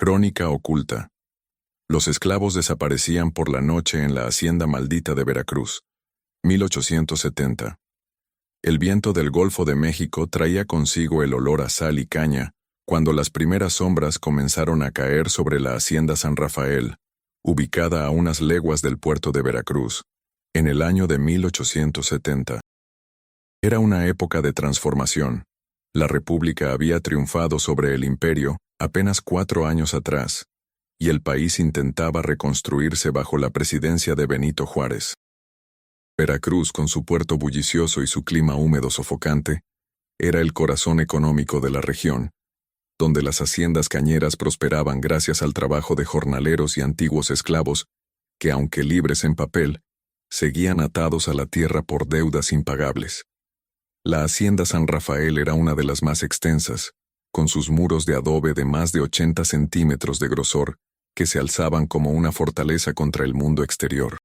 Crónica oculta. Los esclavos desaparecían por la noche en la hacienda maldita de Veracruz. 1870. El viento del Golfo de México traía consigo el olor a sal y caña, cuando las primeras sombras comenzaron a caer sobre la hacienda San Rafael, ubicada a unas leguas del puerto de Veracruz, en el año de 1870. Era una época de transformación. La República había triunfado sobre el Imperio apenas 4 años atrás, y el país intentaba reconstruirse bajo la presidencia de Benito Juárez. Veracruz, con su puerto bullicioso y su clima húmedo sofocante, era el corazón económico de la región, donde las haciendas cañeras prosperaban gracias al trabajo de jornaleros y antiguos esclavos que, aunque libres en papel, seguían atados a la tierra por deudas impagables. La hacienda San Rafael era una de las más extensas, con sus muros de adobe de más de 80 centímetros de grosor, que se alzaban como una fortaleza contra el mundo exterior.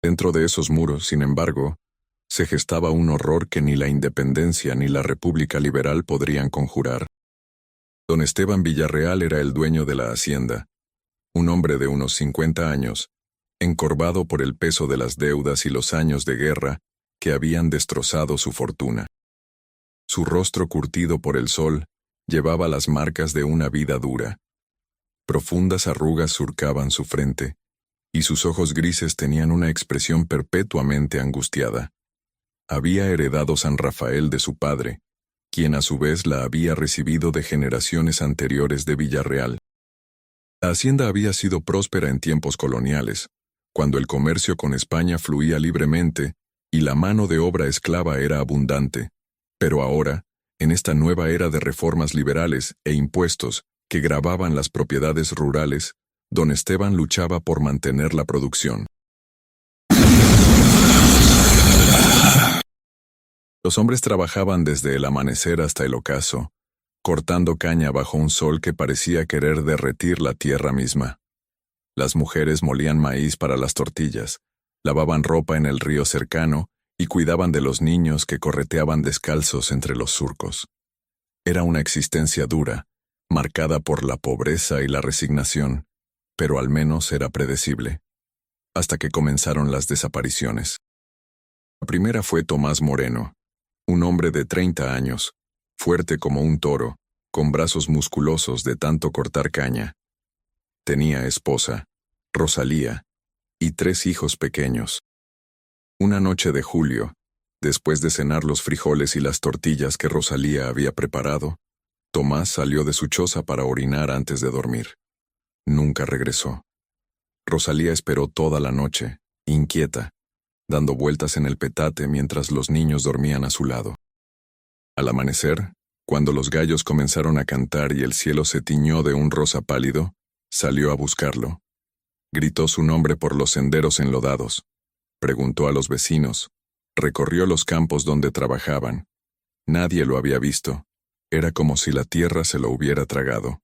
Dentro de esos muros, sin embargo, se gestaba un horror que ni la independencia ni la República Liberal podrían conjurar. Don Esteban Villarreal era el dueño de la hacienda, un hombre de unos 50 años, encorvado por el peso de las deudas y los años de guerra que habían destrozado su fortuna. Su rostro curtido por el sol llevaba las marcas de una vida dura. Profundas arrugas surcaban su frente, y sus ojos grises tenían una expresión perpetuamente angustiada. Había heredado San Rafael de su padre, quien a su vez la había recibido de generaciones anteriores de Villarreal. La hacienda había sido próspera en tiempos coloniales, cuando el comercio con España fluía libremente y la mano de obra esclava era abundante, pero ahora, en esta nueva era de reformas liberales e impuestos que gravaban las propiedades rurales, don Esteban luchaba por mantener la producción. Los hombres trabajaban desde el amanecer hasta el ocaso, cortando caña bajo un sol que parecía querer derretir la tierra misma. Las mujeres molían maíz para las tortillas, lavaban ropa en el río cercano y cuidaban de los niños que correteaban descalzos entre los surcos. Era una existencia dura, marcada por la pobreza y la resignación, pero al menos era predecible, hasta que comenzaron las desapariciones. La primera fue Tomás Moreno, un hombre de 30 años, fuerte como un toro, con brazos musculosos de tanto cortar caña. Tenía esposa, Rosalía, y 3 hijos pequeños. Una noche de julio, después de cenar los frijoles y las tortillas que Rosalía había preparado, Tomás salió de su choza para orinar antes de dormir. Nunca regresó. Rosalía esperó toda la noche, inquieta, dando vueltas en el petate mientras los niños dormían a su lado. Al amanecer, cuando los gallos comenzaron a cantar y el cielo se tiñó de un rosa pálido, salió a buscarlo. Gritó su nombre por los senderos enlodados. Preguntó a los vecinos. Recorrió los campos donde trabajaban. Nadie lo había visto. Era como si la tierra se lo hubiera tragado.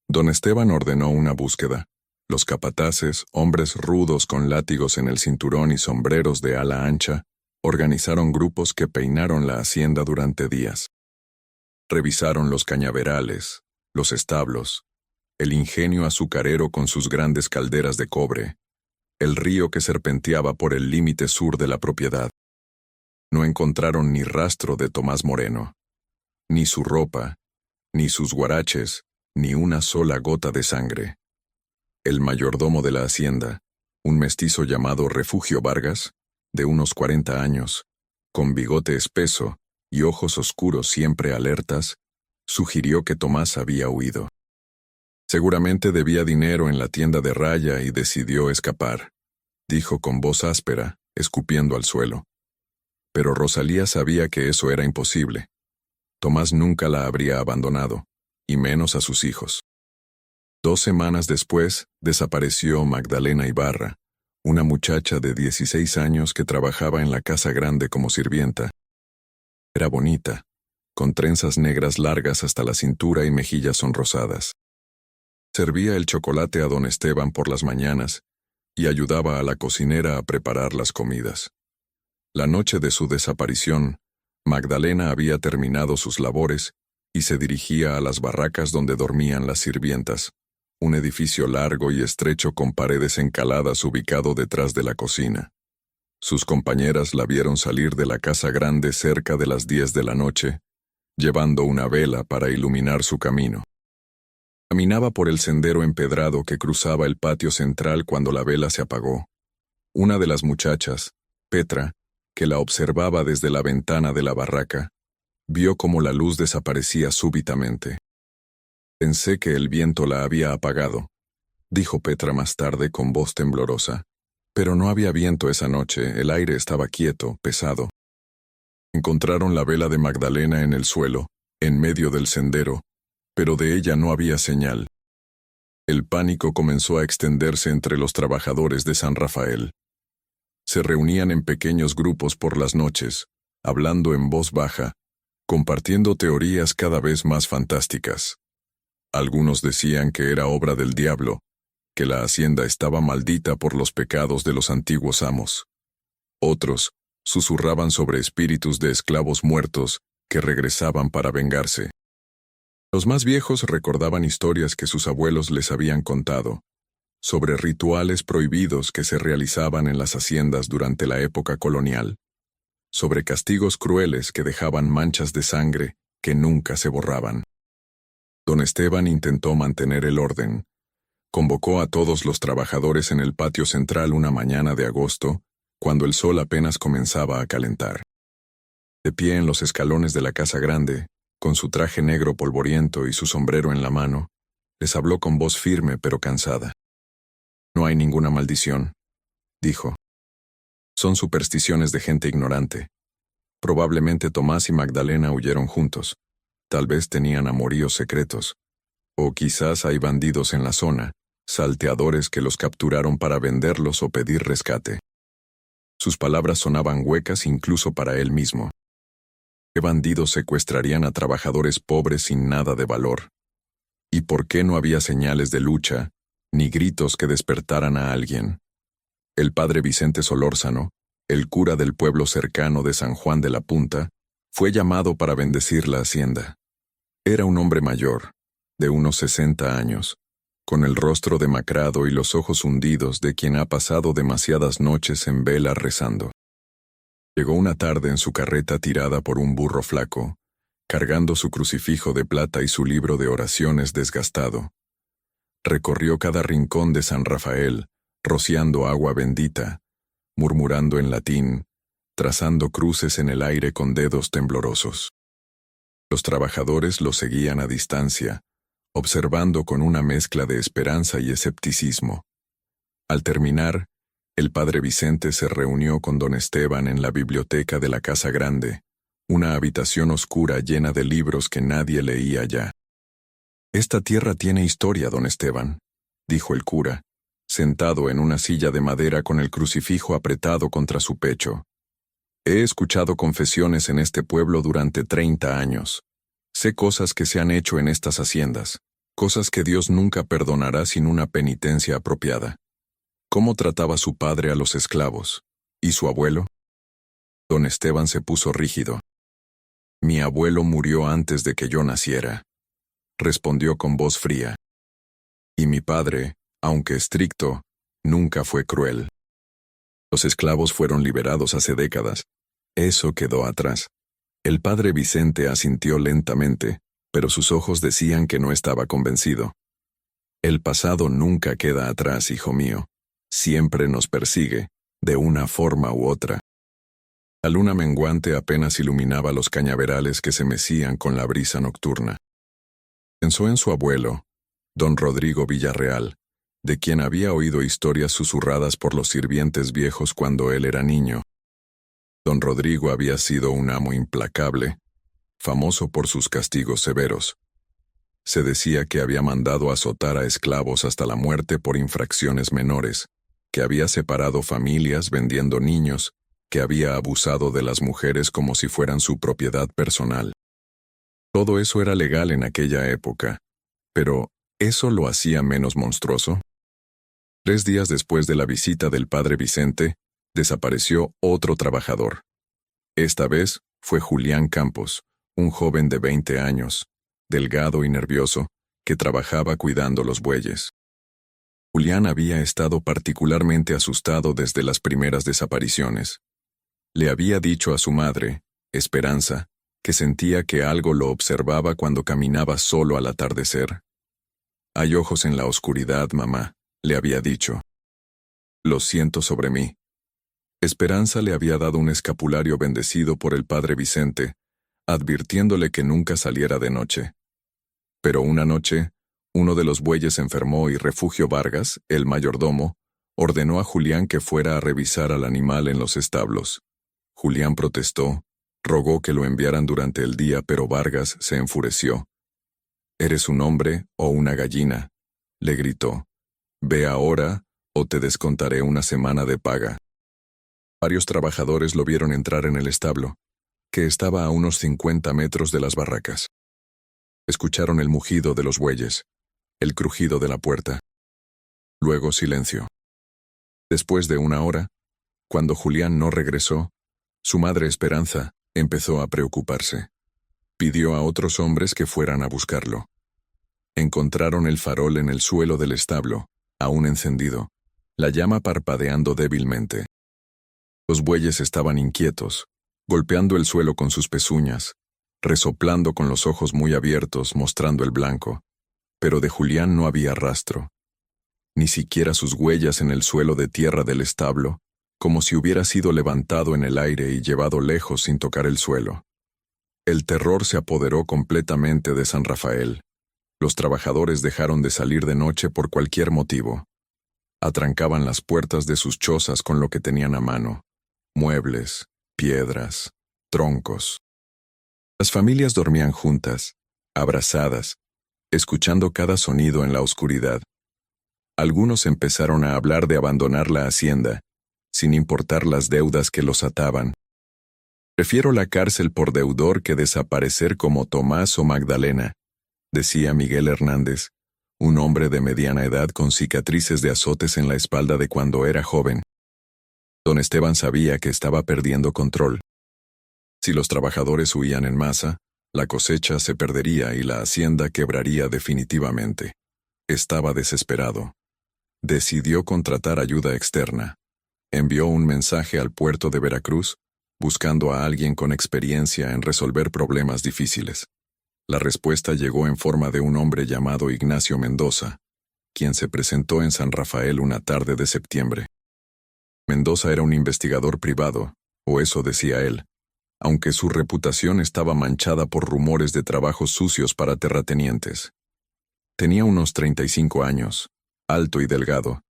Don Esteban ordenó una búsqueda. Los capataces, hombres rudos con látigos en el cinturón y sombreros de ala ancha, organizaron grupos que peinaron la hacienda durante días. Revisaron los cañaverales, los establos, el ingenio azucarero con sus grandes calderas de cobre, el río que serpenteaba por el límite sur de la propiedad. No encontraron ni rastro de Tomás Moreno, ni su ropa, ni sus guaraches, ni una sola gota de sangre. El mayordomo de la hacienda, un mestizo llamado Refugio Vargas, de unos 40 años, con bigote espeso y ojos oscuros siempre alertas, sugirió que Tomás había huido. Seguramente debía dinero en la tienda de raya y decidió escapar, dijo con voz áspera, escupiendo al suelo. Pero Rosalía sabía que eso era imposible. Tomás nunca la habría abandonado, y menos a sus hijos. 2 semanas después, desapareció Magdalena Ibarra, una muchacha de 16 años que trabajaba en la casa grande como sirvienta. Era bonita, con trenzas negras largas hasta la cintura y mejillas sonrosadas. Servía el chocolate a don Esteban por las mañanas y ayudaba a la cocinera a preparar las comidas. La noche de su desaparición, Magdalena había terminado sus labores y se dirigía a las barracas donde dormían las sirvientas, un edificio largo y estrecho con paredes encaladas ubicado detrás de la cocina. Sus compañeras la vieron salir de la casa grande cerca de las 10 de la noche, llevando una vela para iluminar su camino. Caminaba por el sendero empedrado que cruzaba el patio central cuando la vela se apagó. Una de las muchachas, Petra, que la observaba desde la ventana de la barraca, vio cómo la luz desaparecía súbitamente. Pensé que el viento la había apagado, dijo Petra más tarde con voz temblorosa. Pero no había viento esa noche, el aire estaba quieto, pesado. Encontraron la vela de Magdalena en el suelo, en medio del sendero, pero de ella no había señal. El pánico comenzó a extenderse entre los trabajadores de San Rafael. Se reunían en pequeños grupos por las noches, hablando en voz baja, compartiendo teorías cada vez más fantásticas. Algunos decían que era obra del diablo, que la hacienda estaba maldita por los pecados de los antiguos amos. Otros susurraban sobre espíritus de esclavos muertos que regresaban para vengarse. Los más viejos recordaban historias que sus abuelos les habían contado, sobre rituales prohibidos que se realizaban en las haciendas durante la época colonial, sobre castigos crueles que dejaban manchas de sangre que nunca se borraban. Don Esteban intentó mantener el orden. Convocó a todos los trabajadores en el patio central una mañana de agosto, cuando el sol apenas comenzaba a calentar. De pie en los escalones de la casa grande, con su traje negro polvoriento y su sombrero en la mano, les habló con voz firme pero cansada. «No hay ninguna maldición», dijo. «Son supersticiones de gente ignorante. Probablemente Tomás y Magdalena huyeron juntos. Tal vez tenían amoríos secretos. O quizás hay bandidos en la zona, salteadores que los capturaron para venderlos o pedir rescate». Sus palabras sonaban huecas incluso para él mismo. ¿Qué bandidos secuestrarían a trabajadores pobres sin nada de valor? ¿Y por qué no había señales de lucha, ni gritos que despertaran a alguien? El padre Vicente Solórzano, el cura del pueblo cercano de San Juan de la Punta, fue llamado para bendecir la hacienda. Era un hombre mayor, de unos 60 años, con el rostro demacrado y los ojos hundidos de quien ha pasado demasiadas noches en vela rezando. Llegó una tarde en su carreta tirada por un burro flaco, cargando su crucifijo de plata y su libro de oraciones desgastado. Recorrió cada rincón de San Rafael, rociando agua bendita, murmurando en latín, trazando cruces en el aire con dedos temblorosos. Los trabajadores lo seguían a distancia, observando con una mezcla de esperanza y escepticismo. Al terminar, el padre Vicente se reunió con don Esteban en la biblioteca de la Casa Grande, una habitación oscura llena de libros que nadie leía ya. «Esta tierra tiene historia, don Esteban», dijo el cura, sentado en una silla de madera con el crucifijo apretado contra su pecho. «He escuchado confesiones en este pueblo durante 30 años. Sé cosas que se han hecho en estas haciendas, cosas que Dios nunca perdonará sin una penitencia apropiada. ¿Cómo trataba su padre a los esclavos? ¿Y su abuelo?» Don Esteban se puso rígido. «Mi abuelo murió antes de que yo naciera», respondió con voz fría. «Y mi padre, aunque estricto, nunca fue cruel. Los esclavos fueron liberados hace décadas. Eso quedó atrás». El padre Vicente asintió lentamente, pero sus ojos decían que no estaba convencido. «El pasado nunca queda atrás, hijo mío. Siempre nos persigue, de una forma u otra». La luna menguante apenas iluminaba los cañaverales que se mecían con la brisa nocturna. Pensó en su abuelo, don Rodrigo Villarreal, de quien había oído historias susurradas por los sirvientes viejos cuando él era niño. Don Rodrigo había sido un amo implacable, famoso por sus castigos severos. Se decía que había mandado azotar a esclavos hasta la muerte por infracciones menores, que había separado familias vendiendo niños, que había abusado de las mujeres como si fueran su propiedad personal. Todo eso era legal en aquella época, pero ¿eso lo hacía menos monstruoso? 3 días después de la visita del padre Vicente, desapareció otro trabajador. Esta vez fue Julián Campos, un joven de 20 años, delgado y nervioso, que trabajaba cuidando los bueyes. Julián había estado particularmente asustado desde las primeras desapariciones. Le había dicho a su madre, Esperanza, que sentía que algo lo observaba cuando caminaba solo al atardecer. «Hay ojos en la oscuridad, mamá», le había dicho. «Lo siento sobre mí». Esperanza le había dado un escapulario bendecido por el padre Vicente, advirtiéndole que nunca saliera de noche. Pero una noche, uno de los bueyes enfermó y Refugio Vargas, el mayordomo, ordenó a Julián que fuera a revisar al animal en los establos. Julián protestó, rogó que lo enviaran durante el día, pero Vargas se enfureció. «¿Eres un hombre o una gallina?», le gritó. «Ve ahora, o te descontaré una semana de paga». Varios trabajadores lo vieron entrar en el establo, que estaba a unos 50 metros de las barracas. Escucharon el mugido de los bueyes, el crujido de la puerta. Luego silencio. Después de una hora, cuando Julián no regresó, su madre Esperanza empezó a preocuparse. Pidió a otros hombres que fueran a buscarlo. Encontraron el farol en el suelo del establo, aún encendido, la llama parpadeando débilmente. Los bueyes estaban inquietos, golpeando el suelo con sus pezuñas, resoplando con los ojos muy abiertos mostrando el blanco, pero de Julián no había rastro. Ni siquiera sus huellas en el suelo de tierra del establo, como si hubiera sido levantado en el aire y llevado lejos sin tocar el suelo. El terror se apoderó completamente de San Rafael. Los trabajadores dejaron de salir de noche por cualquier motivo. Atrancaban las puertas de sus chozas con lo que tenían a mano: muebles, piedras, troncos. Las familias dormían juntas, abrazadas, escuchando cada sonido en la oscuridad. Algunos empezaron a hablar de abandonar la hacienda, sin importar las deudas que los ataban. «Prefiero la cárcel por deudor que desaparecer como Tomás o Magdalena», decía Miguel Hernández, un hombre de mediana edad con cicatrices de azotes en la espalda de cuando era joven. Don Esteban sabía que estaba perdiendo control. Si los trabajadores huían en masa, la cosecha se perdería y la hacienda quebraría definitivamente. Estaba desesperado. Decidió contratar ayuda externa. Envió un mensaje al puerto de Veracruz, buscando a alguien con experiencia en resolver problemas difíciles. La respuesta llegó en forma de un hombre llamado Ignacio Mendoza, quien se presentó en San Rafael una tarde de septiembre. Mendoza era un investigador privado, o eso decía él, aunque su reputación estaba manchada por rumores de trabajos sucios para terratenientes. Tenía unos 35 años, alto y delgado,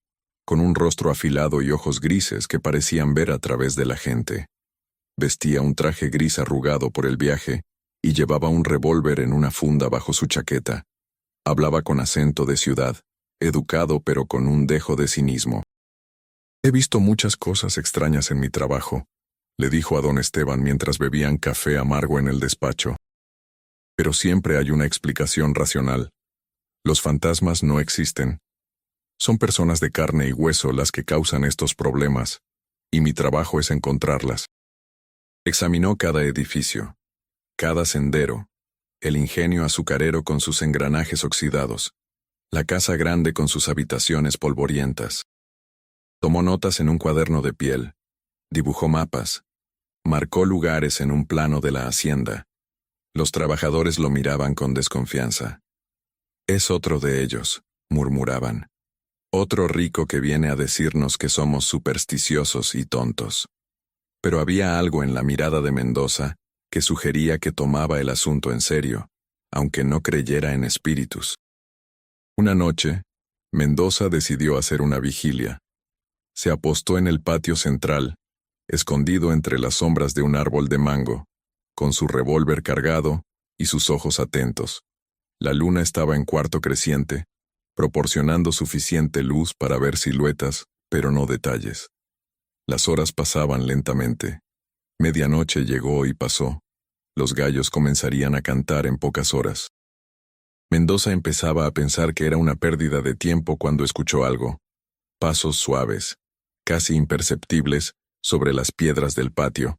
con un rostro afilado y ojos grises que parecían ver a través de la gente. Vestía un traje gris arrugado por el viaje y llevaba un revólver en una funda bajo su chaqueta. Hablaba con acento de ciudad, educado pero con un dejo de cinismo. «He visto muchas cosas extrañas en mi trabajo», le dijo a don Esteban mientras bebían café amargo en el despacho. «Pero siempre hay una explicación racional. Los fantasmas no existen. Son personas de carne y hueso las que causan estos problemas, y mi trabajo es encontrarlas». Examinó cada edificio, cada sendero, el ingenio azucarero con sus engranajes oxidados, la casa grande con sus habitaciones polvorientas. Tomó notas en un cuaderno de piel, dibujó mapas, marcó lugares en un plano de la hacienda. Los trabajadores lo miraban con desconfianza. «Es otro de ellos», murmuraban. «Otro rico que viene a decirnos que somos supersticiosos y tontos». Pero había algo en la mirada de Mendoza que sugería que tomaba el asunto en serio, aunque no creyera en espíritus. Una noche, Mendoza decidió hacer una vigilia. Se apostó en el patio central, escondido entre las sombras de un árbol de mango, con su revólver cargado y sus ojos atentos. La luna estaba en cuarto creciente, proporcionando suficiente luz para ver siluetas, pero no detalles. Las horas pasaban lentamente. Medianoche llegó y pasó. Los gallos comenzarían a cantar en pocas horas. Mendoza empezaba a pensar que era una pérdida de tiempo cuando escuchó algo. Pasos suaves, casi imperceptibles, sobre las piedras del patio.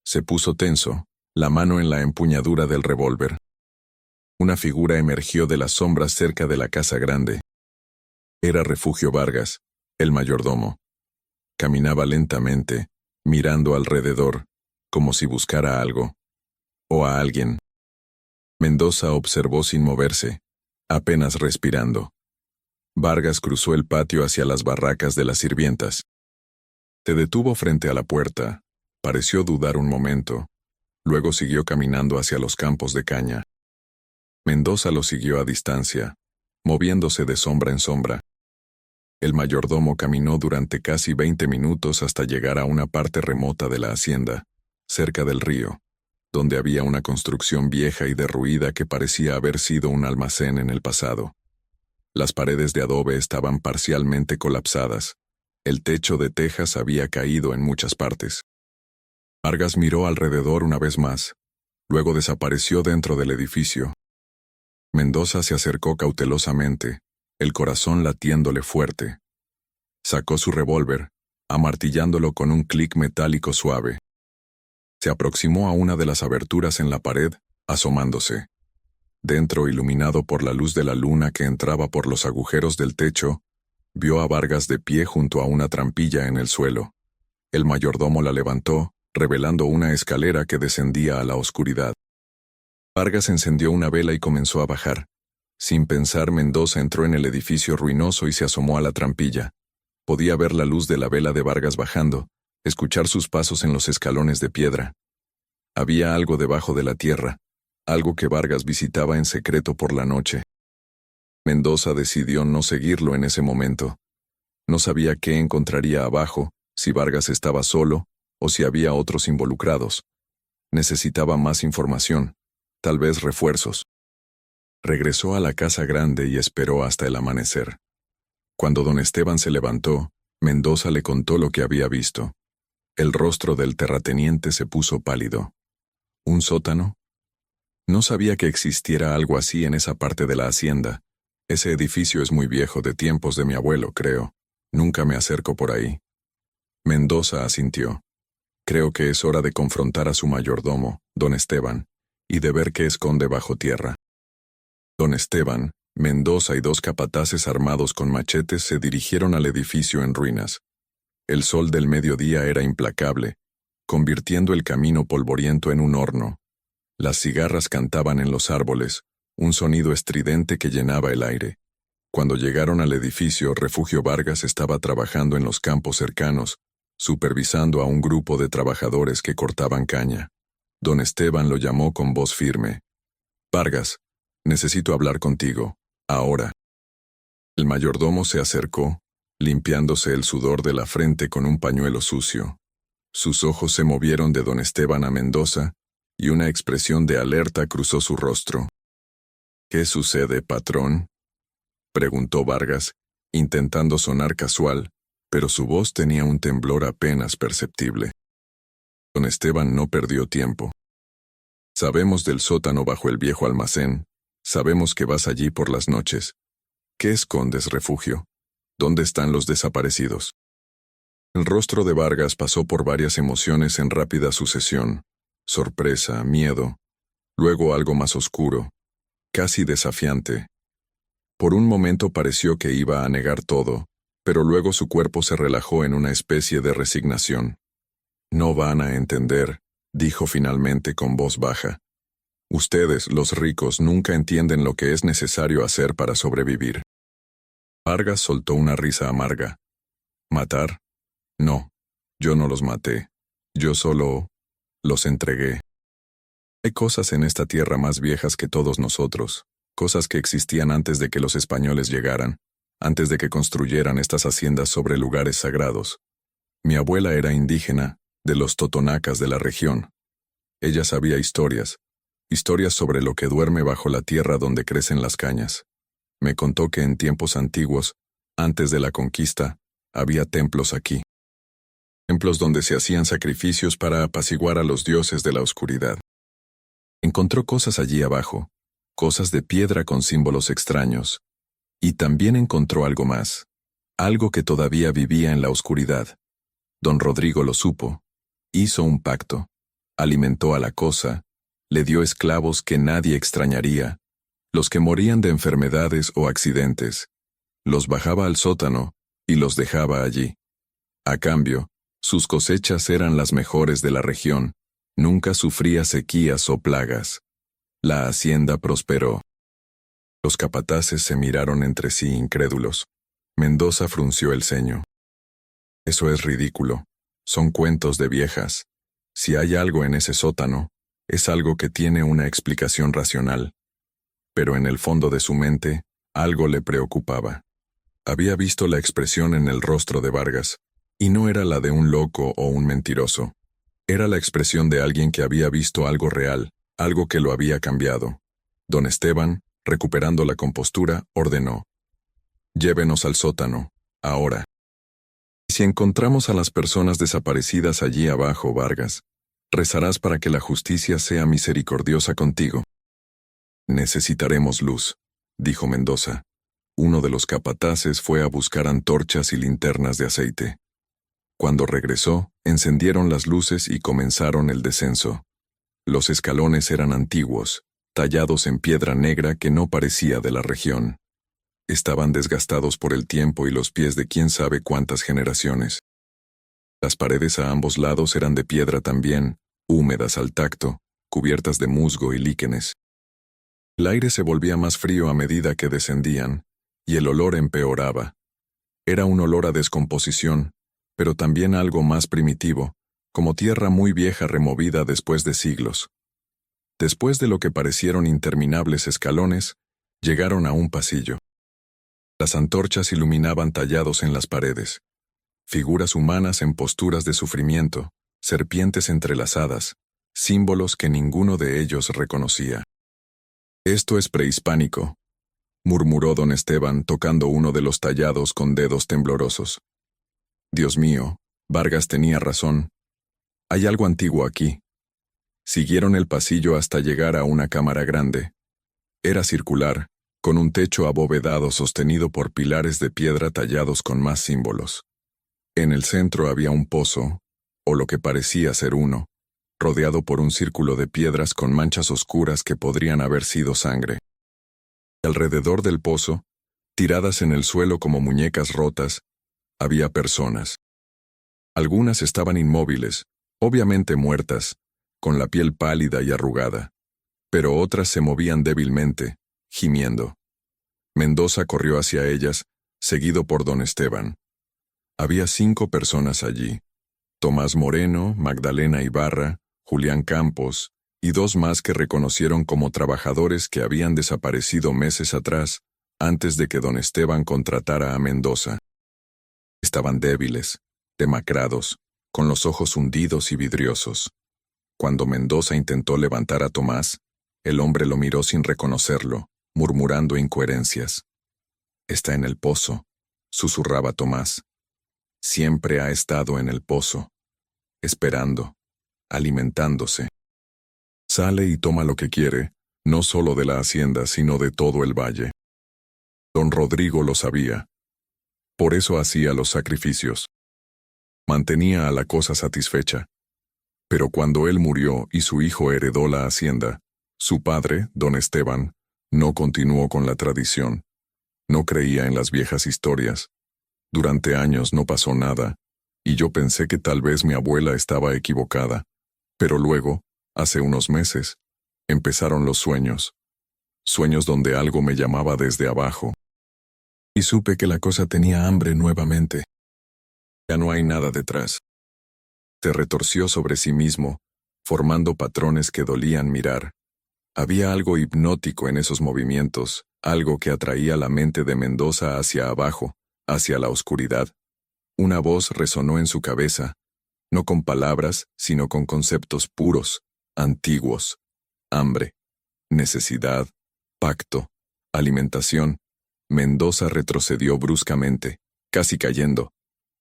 Se puso tenso, la mano en la empuñadura del revólver. Una figura emergió de las sombras cerca de la casa grande. Era Refugio Vargas, el mayordomo. Caminaba lentamente, mirando alrededor, como si buscara algo. O a alguien. Mendoza observó sin moverse, apenas respirando. Vargas cruzó el patio hacia las barracas de las sirvientas. Se detuvo frente a la puerta, pareció dudar un momento, luego siguió caminando hacia los campos de caña. Mendoza lo siguió a distancia, moviéndose de sombra en sombra. El mayordomo caminó durante casi 20 minutos hasta llegar a una parte remota de la hacienda, cerca del río, donde había una construcción vieja y derruida que parecía haber sido un almacén en el pasado. Las paredes de adobe estaban parcialmente colapsadas. El techo de tejas había caído en muchas partes. Vargas miró alrededor una vez más, luego desapareció dentro del edificio. Mendoza se acercó cautelosamente, el corazón latiéndole fuerte. Sacó su revólver, amartillándolo con un clic metálico suave. Se aproximó a una de las aberturas en la pared, asomándose. Dentro, iluminado por la luz de la luna que entraba por los agujeros del techo, vio a Vargas de pie junto a una trampilla en el suelo. El mayordomo la levantó, revelando una escalera que descendía a la oscuridad. Vargas encendió una vela y comenzó a bajar. Sin pensar, Mendoza entró en el edificio ruinoso y se asomó a la trampilla. Podía ver la luz de la vela de Vargas bajando, escuchar sus pasos en los escalones de piedra. Había algo debajo de la tierra, algo que Vargas visitaba en secreto por la noche. Mendoza decidió no seguirlo en ese momento. No sabía qué encontraría abajo, si Vargas estaba solo, o si había otros involucrados. Necesitaba más información, tal vez refuerzos. Regresó a la casa grande y esperó hasta el amanecer. Cuando don Esteban se levantó, Mendoza le contó lo que había visto. El rostro del terrateniente se puso pálido. ¿Un sótano? No sabía que existiera algo así en esa parte de la hacienda. Ese edificio es muy viejo, de tiempos de mi abuelo, creo. Nunca me acerco por ahí. Mendoza asintió. Creo que es hora de confrontar a su mayordomo, don Esteban, y de ver qué esconde bajo tierra. Don Esteban, Mendoza y dos capataces armados con machetes se dirigieron al edificio en ruinas. El sol del mediodía era implacable, convirtiendo el camino polvoriento en un horno. Las cigarras cantaban en los árboles, un sonido estridente que llenaba el aire. Cuando llegaron al edificio, Refugio Vargas estaba trabajando en los campos cercanos, supervisando a un grupo de trabajadores que cortaban caña. Don Esteban lo llamó con voz firme. «Vargas, necesito hablar contigo, ahora». El mayordomo se acercó, limpiándose el sudor de la frente con un pañuelo sucio. Sus ojos se movieron de don Esteban a Mendoza, y una expresión de alerta cruzó su rostro. «¿Qué sucede, patrón?», preguntó Vargas, intentando sonar casual, pero su voz tenía un temblor apenas perceptible. Don Esteban no perdió tiempo. «Sabemos del sótano bajo el viejo almacén, sabemos que vas allí por las noches. ¿Qué escondes, Refugio? ¿Dónde están los desaparecidos?». El rostro de Vargas pasó por varias emociones en rápida sucesión. Sorpresa, miedo, luego algo más oscuro, casi desafiante. Por un momento pareció que iba a negar todo, pero luego su cuerpo se relajó en una especie de resignación. «No van a entender», dijo finalmente con voz baja. «Ustedes, los ricos, nunca entienden lo que es necesario hacer para sobrevivir». Vargas soltó una risa amarga. «¿Matar? No, yo no los maté. Yo solo los entregué. Hay cosas en esta tierra más viejas que todos nosotros, cosas que existían antes de que los españoles llegaran, antes de que construyeran estas haciendas sobre lugares sagrados. Mi abuela era indígena, de los totonacas de la región. Ella sabía historias sobre lo que duerme bajo la tierra donde crecen las cañas. Me contó que en tiempos antiguos, antes de la conquista, había templos aquí. Templos donde se hacían sacrificios para apaciguar a los dioses de la oscuridad. Encontró cosas allí abajo, cosas de piedra con símbolos extraños. Y también encontró algo más, algo que todavía vivía en la oscuridad. Don Rodrigo lo supo, hizo un pacto, alimentó a la cosa, le dio esclavos que nadie extrañaría, Los que morían de enfermedades o accidentes. Los bajaba al sótano y los dejaba allí. A cambio, sus cosechas eran las mejores de la región. Nunca sufría sequías o plagas. La hacienda prosperó. Los capataces se miraron entre sí incrédulos. Mendoza frunció el ceño. Eso es ridículo. Son cuentos de viejas. Si hay algo en ese sótano, es algo que tiene una explicación racional. Pero en el fondo de su mente, algo le preocupaba. Había visto la expresión en el rostro de Vargas, y no era la de un loco o un mentiroso. Era la expresión de alguien que había visto algo real, algo que lo había cambiado. Don Esteban, recuperando la compostura, ordenó: «Llévenos al sótano, ahora. Si encontramos a las personas desaparecidas allí abajo, Vargas, rezarás para que la justicia sea misericordiosa contigo». «Necesitaremos luz», dijo Mendoza. Uno de los capataces fue a buscar antorchas y linternas de aceite. Cuando regresó, encendieron las luces y comenzaron el descenso. Los escalones eran antiguos, tallados en piedra negra que no parecía de la región. Estaban desgastados por el tiempo y los pies de quién sabe cuántas generaciones. Las paredes a ambos lados eran de piedra también, húmedas al tacto, cubiertas de musgo y líquenes. El aire se volvía más frío a medida que descendían, y el olor empeoraba. Era un olor a descomposición, pero también algo más primitivo, como tierra muy vieja removida después de siglos. Después de lo que parecieron interminables escalones, llegaron a un pasillo. Las antorchas iluminaban tallados en las paredes. Figuras humanas en posturas de sufrimiento, serpientes entrelazadas, símbolos que ninguno de ellos reconocía. «Esto es prehispánico», murmuró don Esteban tocando uno de los tallados con dedos temblorosos. «Dios mío, Vargas tenía razón. Hay algo antiguo aquí». Siguieron el pasillo hasta llegar a una cámara grande. Era circular, con un techo abovedado sostenido por pilares de piedra tallados con más símbolos. En el centro había un pozo, o lo que parecía ser uno, rodeado por un círculo de piedras con manchas oscuras que podrían haber sido sangre. Alrededor del pozo, tiradas en el suelo como muñecas rotas, había personas. Algunas estaban inmóviles, obviamente muertas, con la piel pálida y arrugada, pero otras se movían débilmente, gimiendo. Mendoza corrió hacia ellas, seguido por don Esteban. Había 5 personas allí: Tomás Moreno, Magdalena Ibarra, Julián Campos, y 2 más que reconocieron como trabajadores que habían desaparecido meses atrás, antes de que don Esteban contratara a Mendoza. Estaban débiles, demacrados, con los ojos hundidos y vidriosos. Cuando Mendoza intentó levantar a Tomás, el hombre lo miró sin reconocerlo, murmurando incoherencias. «Está en el pozo», susurraba Tomás. «Siempre ha estado en el pozo, esperando, alimentándose. Sale y toma lo que quiere, no solo de la hacienda, sino de todo el valle». Don Rodrigo lo sabía. Por eso hacía los sacrificios. Mantenía a la cosa satisfecha. Pero cuando él murió y su hijo heredó la hacienda, su padre, don Esteban, no continuó con la tradición. No creía en las viejas historias. Durante años no pasó nada, y yo pensé que tal vez mi abuela estaba equivocada. Pero luego, hace unos meses, empezaron los sueños. Sueños donde algo me llamaba desde abajo. Y supe que la cosa tenía hambre nuevamente. Ya no hay nada detrás. Se retorció sobre sí mismo, formando patrones que dolían mirar. Había algo hipnótico en esos movimientos, algo que atraía la mente de Mendoza hacia abajo, hacia la oscuridad. Una voz resonó en su cabeza, no con palabras, sino con conceptos puros, antiguos: hambre, necesidad, pacto, alimentación. Mendoza retrocedió bruscamente, casi cayendo.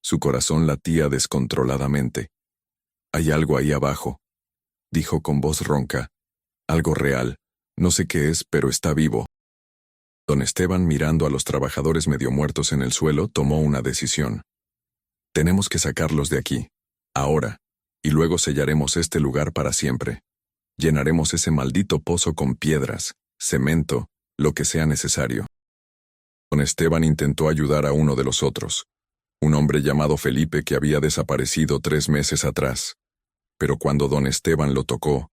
Su corazón latía descontroladamente. «Hay algo ahí abajo», dijo con voz ronca. «Algo real. No sé qué es, pero está vivo». Don Esteban, mirando a los trabajadores medio muertos en el suelo, tomó una decisión. «Tenemos que sacarlos de aquí, ahora, y luego sellaremos este lugar para siempre. Llenaremos ese maldito pozo con piedras, cemento, lo que sea necesario. Don Esteban intentó ayudar a uno de los otros, un hombre llamado Felipe que había desaparecido 3 meses atrás. Pero cuando don Esteban lo tocó,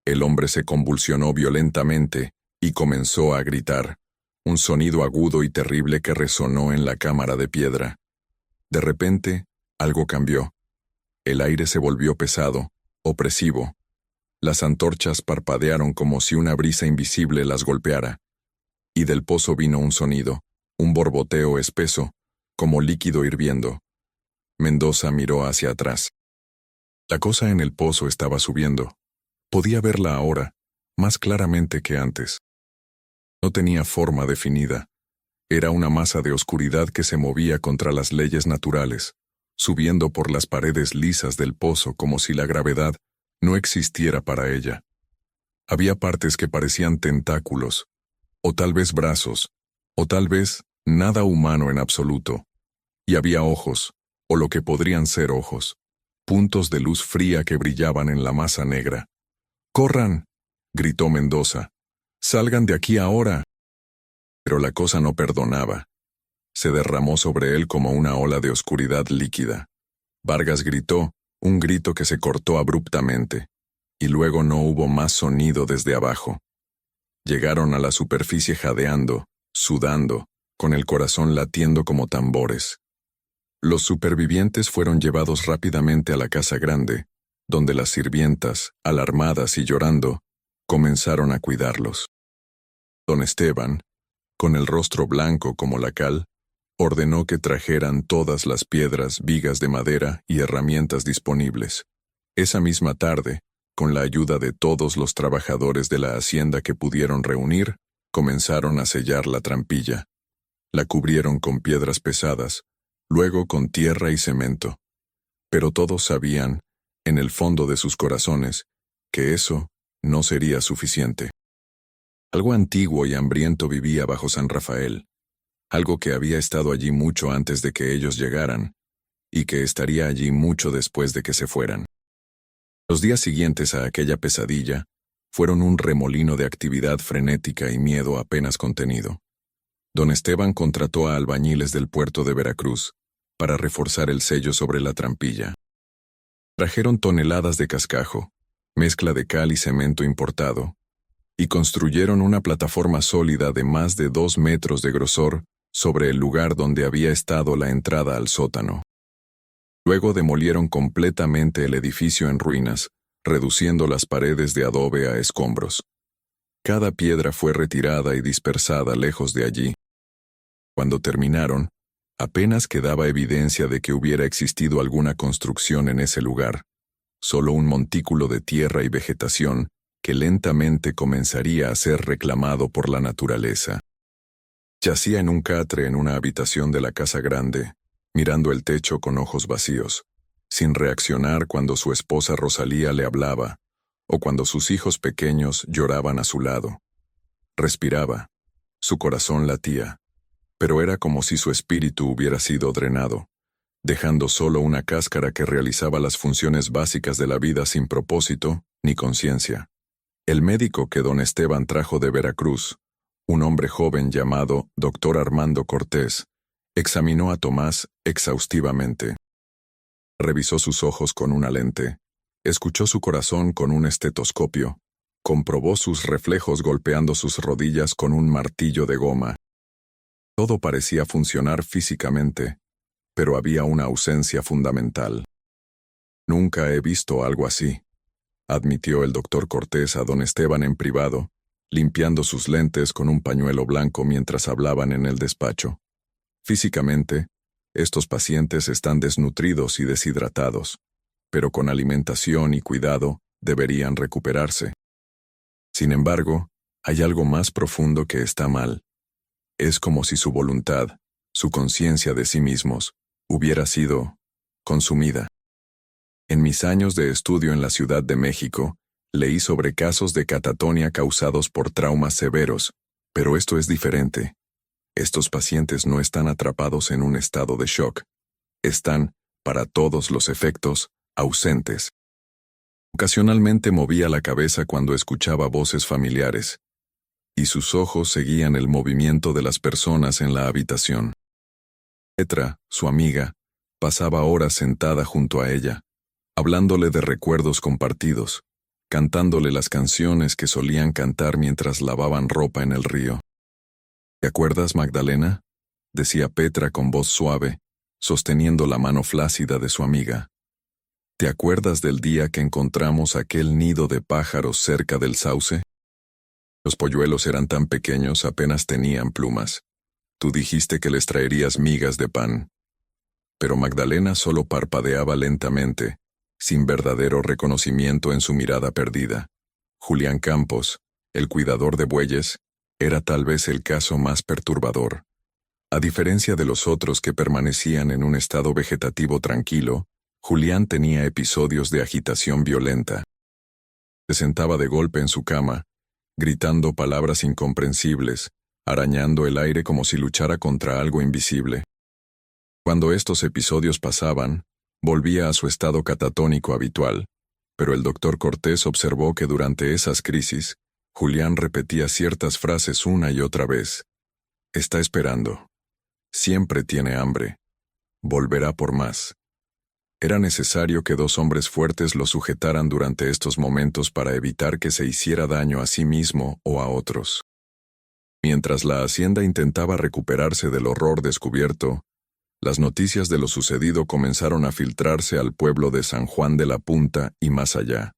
el hombre se convulsionó violentamente y comenzó a gritar, un sonido agudo y terrible que resonó en la cámara de piedra. De repente, algo cambió. El aire se volvió pesado, opresivo. Las antorchas parpadearon como si una brisa invisible las golpeara. Y del pozo vino un sonido, un borboteo espeso, como líquido hirviendo. Mendoza miró hacia atrás. La cosa en el pozo estaba subiendo. Podía verla ahora, más claramente que antes. No tenía forma definida. Era una masa de oscuridad que se movía contra las leyes naturales, subiendo por las paredes lisas del pozo como si la gravedad no existiera para ella. Había partes que parecían tentáculos, o tal vez brazos, o tal vez nada humano en absoluto. Y había ojos, o lo que podrían ser ojos, puntos de luz fría que brillaban en la masa negra. ¡Corran!, gritó Mendoza. ¡Salgan de aquí ahora! Pero la cosa no perdonaba. Se derramó sobre él como una ola de oscuridad líquida. Vargas gritó, un grito que se cortó abruptamente, y luego no hubo más sonido desde abajo. Llegaron a la superficie jadeando, sudando, con el corazón latiendo como tambores. Los supervivientes fueron llevados rápidamente a la casa grande, donde las sirvientas, alarmadas y llorando, comenzaron a cuidarlos. Don Esteban, con el rostro blanco como la cal, ordenó que trajeran todas las piedras, vigas de madera y herramientas disponibles. Esa misma tarde, con la ayuda de todos los trabajadores de la hacienda que pudieron reunir, comenzaron a sellar la trampilla. La cubrieron con piedras pesadas, luego con tierra y cemento. Pero todos sabían, en el fondo de sus corazones, que eso no sería suficiente. Algo antiguo y hambriento vivía bajo San Rafael, algo que había estado allí mucho antes de que ellos llegaran, y que estaría allí mucho después de que se fueran. Los días siguientes a aquella pesadilla fueron un remolino de actividad frenética y miedo apenas contenido. Don Esteban contrató a albañiles del puerto de Veracruz para reforzar el sello sobre la trampilla. Trajeron toneladas de cascajo, mezcla de cal y cemento importado, y construyeron una plataforma sólida de más de 2 metros de grosor sobre el lugar donde había estado la entrada al sótano. Luego demolieron completamente el edificio en ruinas, reduciendo las paredes de adobe a escombros. Cada piedra fue retirada y dispersada lejos de allí. Cuando terminaron, apenas quedaba evidencia de que hubiera existido alguna construcción en ese lugar, solo un montículo de tierra y vegetación que lentamente comenzaría a ser reclamado por la naturaleza. Yacía en un catre en una habitación de la casa grande, mirando el techo con ojos vacíos, sin reaccionar cuando su esposa Rosalía le hablaba, o cuando sus hijos pequeños lloraban a su lado. Respiraba, su corazón latía, pero era como si su espíritu hubiera sido drenado, dejando solo una cáscara que realizaba las funciones básicas de la vida sin propósito ni conciencia. El médico que don Esteban trajo de Veracruz, un hombre joven llamado Dr. Armando Cortés, examinó a Tomás exhaustivamente. Revisó sus ojos con una lente, escuchó su corazón con un estetoscopio, comprobó sus reflejos golpeando sus rodillas con un martillo de goma. Todo parecía funcionar físicamente, pero había una ausencia fundamental. Nunca he visto algo así, admitió el doctor Cortés a don Esteban en privado, limpiando sus lentes con un pañuelo blanco mientras hablaban en el despacho. Físicamente, estos pacientes están desnutridos y deshidratados, pero con alimentación y cuidado deberían recuperarse. Sin embargo, hay algo más profundo que está mal. Es como si su voluntad, su conciencia de sí mismos, hubiera sido consumida. En mis años de estudio en la Ciudad de México, leí sobre casos de catatonia causados por traumas severos, pero esto es diferente. Estos pacientes no están atrapados en un estado de shock. Están, para todos los efectos, ausentes. Ocasionalmente movía la cabeza cuando escuchaba voces familiares. y sus ojos seguían el movimiento de las personas en la habitación. Petra, su amiga, pasaba horas sentada junto a ella, hablándole de recuerdos compartidos, cantándole las canciones que solían cantar mientras lavaban ropa en el río. ¿Te acuerdas, Magdalena?, decía Petra con voz suave, sosteniendo la mano flácida de su amiga. ¿Te acuerdas del día que encontramos aquel nido de pájaros cerca del sauce? Los polluelos eran tan pequeños, apenas tenían plumas. Tú dijiste que les traerías migas de pan. Pero Magdalena solo parpadeaba lentamente, sin verdadero reconocimiento en su mirada perdida. Julián Campos, el cuidador de bueyes, era tal vez el caso más perturbador. A diferencia de los otros que permanecían en un estado vegetativo tranquilo, Julián tenía episodios de agitación violenta. Se sentaba de golpe en su cama, gritando palabras incomprensibles, arañando el aire como si luchara contra algo invisible. Cuando estos episodios pasaban, volvía a su estado catatónico habitual, pero el doctor Cortés observó que durante esas crisis, Julián repetía ciertas frases una y otra vez. Está esperando. Siempre tiene hambre. Volverá por más. Era necesario que dos hombres fuertes lo sujetaran durante estos momentos para evitar que se hiciera daño a sí mismo o a otros. Mientras la hacienda intentaba recuperarse del horror descubierto, las noticias de lo sucedido comenzaron a filtrarse al pueblo de San Juan de la Punta y más allá.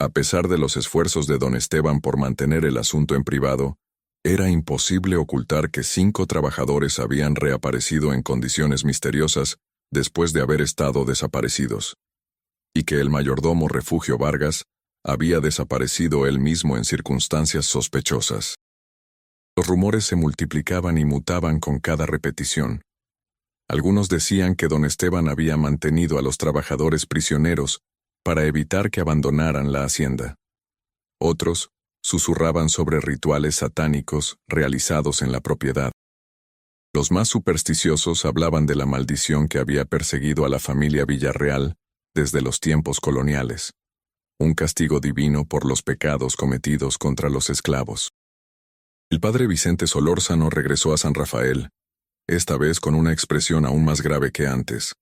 A pesar de los esfuerzos de don Esteban por mantener el asunto en privado, era imposible ocultar que 5 trabajadores habían reaparecido en condiciones misteriosas después de haber estado desaparecidos, y que el mayordomo Refugio Vargas había desaparecido él mismo en circunstancias sospechosas. Los rumores se multiplicaban y mutaban con cada repetición. Algunos decían que don Esteban había mantenido a los trabajadores prisioneros para evitar que abandonaran la hacienda. Otros susurraban sobre rituales satánicos realizados en la propiedad. Los más supersticiosos hablaban de la maldición que había perseguido a la familia Villarreal desde los tiempos coloniales, un castigo divino por los pecados cometidos contra los esclavos. El padre Vicente Solórzano regresó a San Rafael, esta vez con una expresión aún más grave que antes.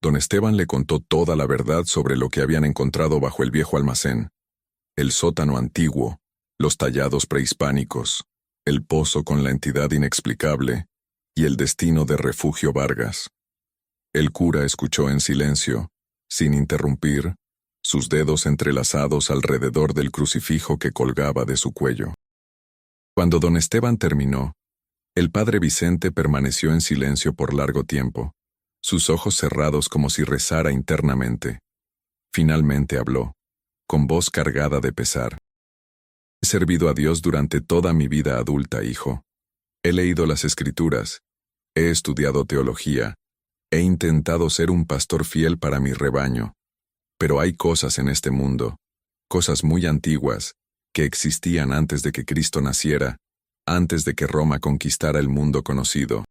Don Esteban le contó toda la verdad sobre lo que habían encontrado bajo el viejo almacén, el sótano antiguo, los tallados prehispánicos, el pozo con la entidad inexplicable y el destino de Refugio Vargas. El cura escuchó en silencio, sin interrumpir, sus dedos entrelazados alrededor del crucifijo que colgaba de su cuello. Cuando don Esteban terminó, el padre Vicente permaneció en silencio por largo tiempo, sus ojos cerrados como si rezara internamente. Finalmente habló, con voz cargada de pesar. He servido a Dios durante toda mi vida adulta, hijo. He leído las Escrituras, he estudiado teología, he intentado ser un pastor fiel para mi rebaño. Pero hay cosas en este mundo, cosas muy antiguas, que existían antes de que Cristo naciera, antes de que Roma conquistara el mundo conocido.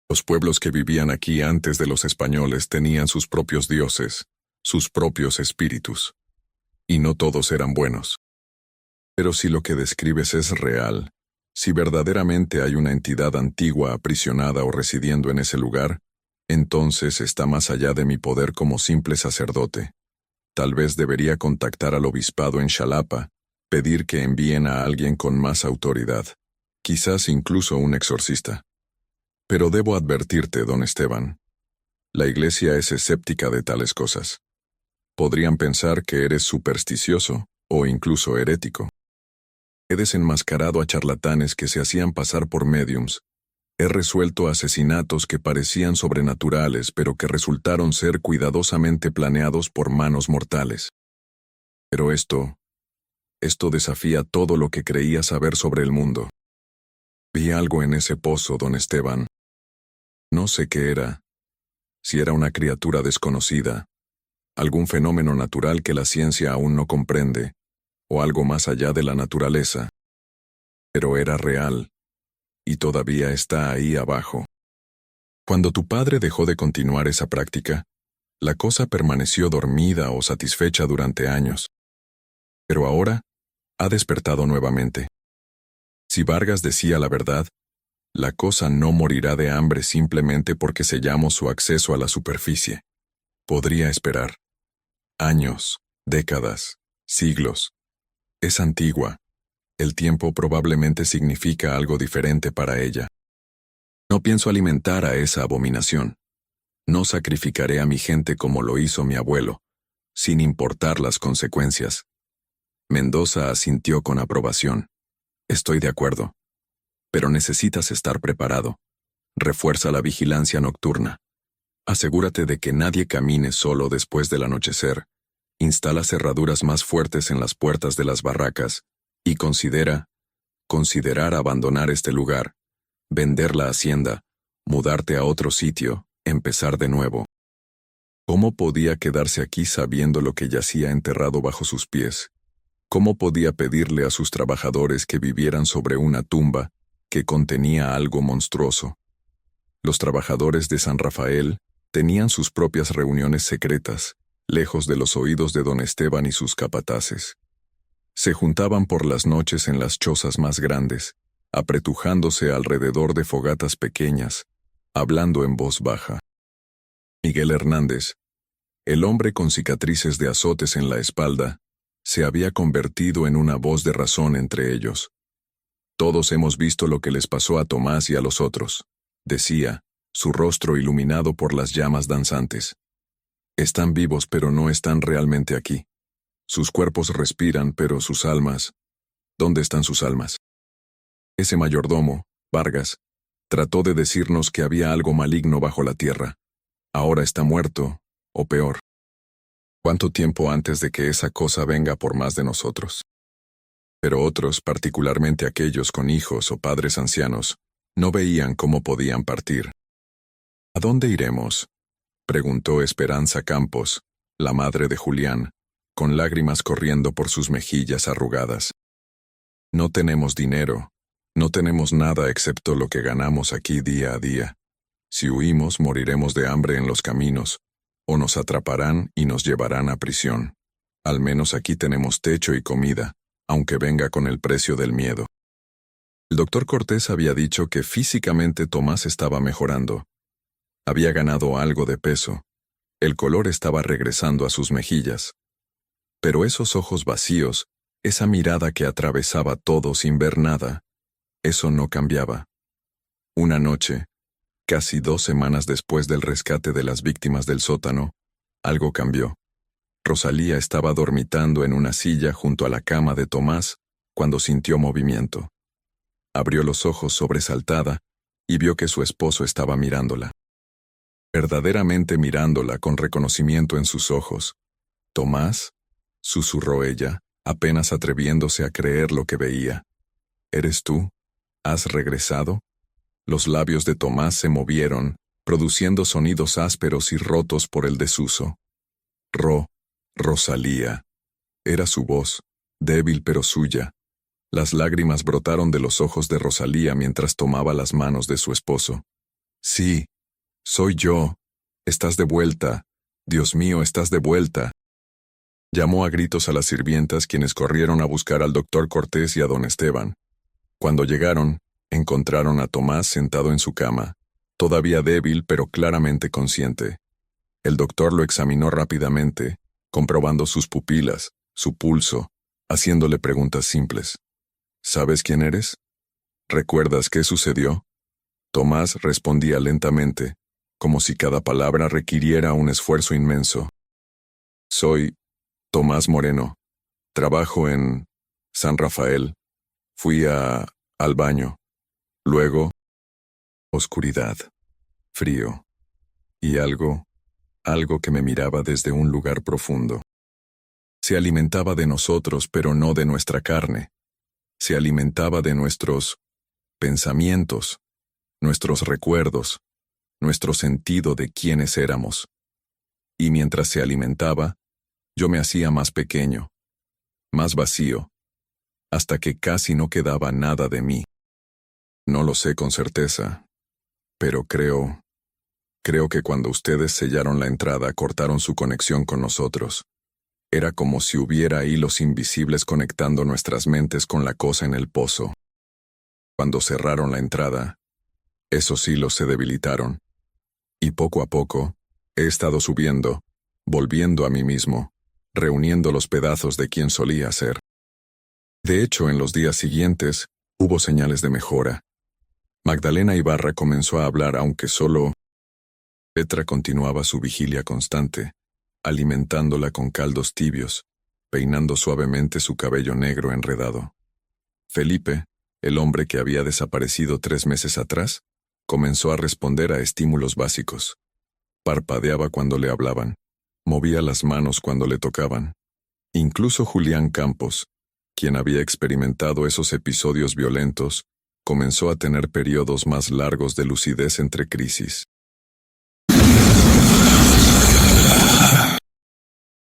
Los pueblos que vivían aquí antes de los españoles tenían sus propios dioses, sus propios espíritus. Y no todos eran buenos. Pero si lo que describes es real, si verdaderamente hay una entidad antigua aprisionada o residiendo en ese lugar, entonces está más allá de mi poder como simple sacerdote. Tal vez debería contactar al obispado en Xalapa, pedir que envíen a alguien con más autoridad, quizás incluso un exorcista. Pero debo advertirte, don Esteban, la Iglesia es escéptica de tales cosas. Podrían pensar que eres supersticioso o incluso herético. He desenmascarado a charlatanes que se hacían pasar por médiums. He resuelto asesinatos que parecían sobrenaturales pero que resultaron ser cuidadosamente planeados por manos mortales. Pero esto desafía todo lo que creía saber sobre el mundo. Vi algo en ese pozo, don Esteban. No sé qué era. Si era una criatura desconocida, algún fenómeno natural que la ciencia aún no comprende, o algo más allá de la naturaleza. Pero era real, y todavía está ahí abajo. Cuando tu padre dejó de continuar esa práctica, la cosa permaneció dormida o satisfecha durante años. Pero ahora, ha despertado nuevamente. Si Vargas decía la verdad, la cosa no morirá de hambre simplemente porque sellamos su acceso a la superficie. Podría esperar. Años, décadas, siglos. Es antigua. El tiempo probablemente significa algo diferente para ella. No pienso alimentar a esa abominación. No sacrificaré a mi gente como lo hizo mi abuelo, sin importar las consecuencias. Mendoza asintió con aprobación. Estoy de acuerdo. Pero necesitas estar preparado. Refuerza la vigilancia nocturna. Asegúrate de que nadie camine solo después del anochecer. Instala cerraduras más fuertes en las puertas de las barracas y considerar abandonar este lugar, vender la hacienda, mudarte a otro sitio, empezar de nuevo. ¿Cómo podía quedarse aquí sabiendo lo que yacía enterrado bajo sus pies? ¿Cómo podía pedirle a sus trabajadores que vivieran sobre una tumba que contenía algo monstruoso? Los trabajadores de San Rafael tenían sus propias reuniones secretas, lejos de los oídos de don Esteban y sus capataces. Se juntaban por las noches en las chozas más grandes, apretujándose alrededor de fogatas pequeñas, hablando en voz baja. Miguel Hernández, el hombre con cicatrices de azotes en la espalda, se había convertido en una voz de razón entre ellos. Todos hemos visto lo que les pasó a Tomás y a los otros, decía, su rostro iluminado por las llamas danzantes. Están vivos pero no están realmente aquí. Sus cuerpos respiran, pero sus almas... ¿Dónde están sus almas? Ese mayordomo, Vargas, trató de decirnos que había algo maligno bajo la tierra. Ahora está muerto, o peor. ¿Cuánto tiempo antes de que esa cosa venga por más de nosotros? Pero otros, particularmente aquellos con hijos o padres ancianos, no veían cómo podían partir. ¿A dónde iremos?, preguntó Esperanza Campos, la madre de Julián, con lágrimas corriendo por sus mejillas arrugadas. No tenemos dinero, no tenemos nada excepto lo que ganamos aquí día a día. Si huimos, moriremos de hambre en los caminos, o nos atraparán y nos llevarán a prisión. Al menos aquí tenemos techo y comida, aunque venga con el precio del miedo. El doctor Cortés había dicho que físicamente Tomás estaba mejorando. Había ganado algo de peso. El color estaba regresando a sus mejillas. Pero esos ojos vacíos, esa mirada que atravesaba todo sin ver nada, eso no cambiaba. Una noche, casi 2 semanas después del rescate de las víctimas del sótano, algo cambió. Rosalía estaba dormitando en una silla junto a la cama de Tomás cuando sintió movimiento. Abrió los ojos sobresaltada y vio que su esposo estaba mirándola. Verdaderamente mirándola con reconocimiento en sus ojos. «Tomás», susurró ella, apenas atreviéndose a creer lo que veía. «¿Eres tú? ¿Has regresado?» Los labios de Tomás se movieron, produciendo sonidos ásperos y rotos por el desuso. Rosalía. Era su voz, débil pero suya. Las lágrimas brotaron de los ojos de Rosalía mientras tomaba las manos de su esposo. «Sí, soy yo. Estás de vuelta. Dios mío, estás de vuelta». Llamó a gritos a las sirvientas, quienes corrieron a buscar al doctor Cortés y a don Esteban. Cuando llegaron, encontraron a Tomás sentado en su cama, todavía débil pero claramente consciente. El doctor lo examinó rápidamente, comprobando sus pupilas, su pulso, haciéndole preguntas simples. «¿Sabes quién eres? ¿Recuerdas qué sucedió?» Tomás respondía lentamente, como si cada palabra requiriera un esfuerzo inmenso. «Soy Tomás Moreno. Trabajo en San Rafael. Fui al baño. Luego, oscuridad, frío, y algo que me miraba desde un lugar profundo. Se alimentaba de nosotros, pero no de nuestra carne. Se alimentaba de nuestros pensamientos, nuestros recuerdos, nuestro sentido de quiénes éramos. Y mientras se alimentaba, yo me hacía más pequeño, más vacío, hasta que casi no quedaba nada de mí. No lo sé con certeza, pero creo que cuando ustedes sellaron la entrada cortaron su conexión con nosotros. Era como si hubiera hilos invisibles conectando nuestras mentes con la cosa en el pozo. Cuando cerraron la entrada, esos hilos se debilitaron. Y poco a poco, he estado subiendo, volviendo a mí mismo, reuniendo los pedazos de quien solía ser. De hecho, en los días siguientes, hubo señales de mejora. Magdalena Ibarra comenzó a hablar, aunque solo. Petra continuaba su vigilia constante, alimentándola con caldos tibios, peinando suavemente su cabello negro enredado. Felipe, el hombre que había desaparecido 3 meses atrás, comenzó a responder a estímulos básicos. Parpadeaba cuando le hablaban, movía las manos cuando le tocaban. Incluso Julián Campos, quien había experimentado esos episodios violentos, comenzó a tener periodos más largos de lucidez entre crisis.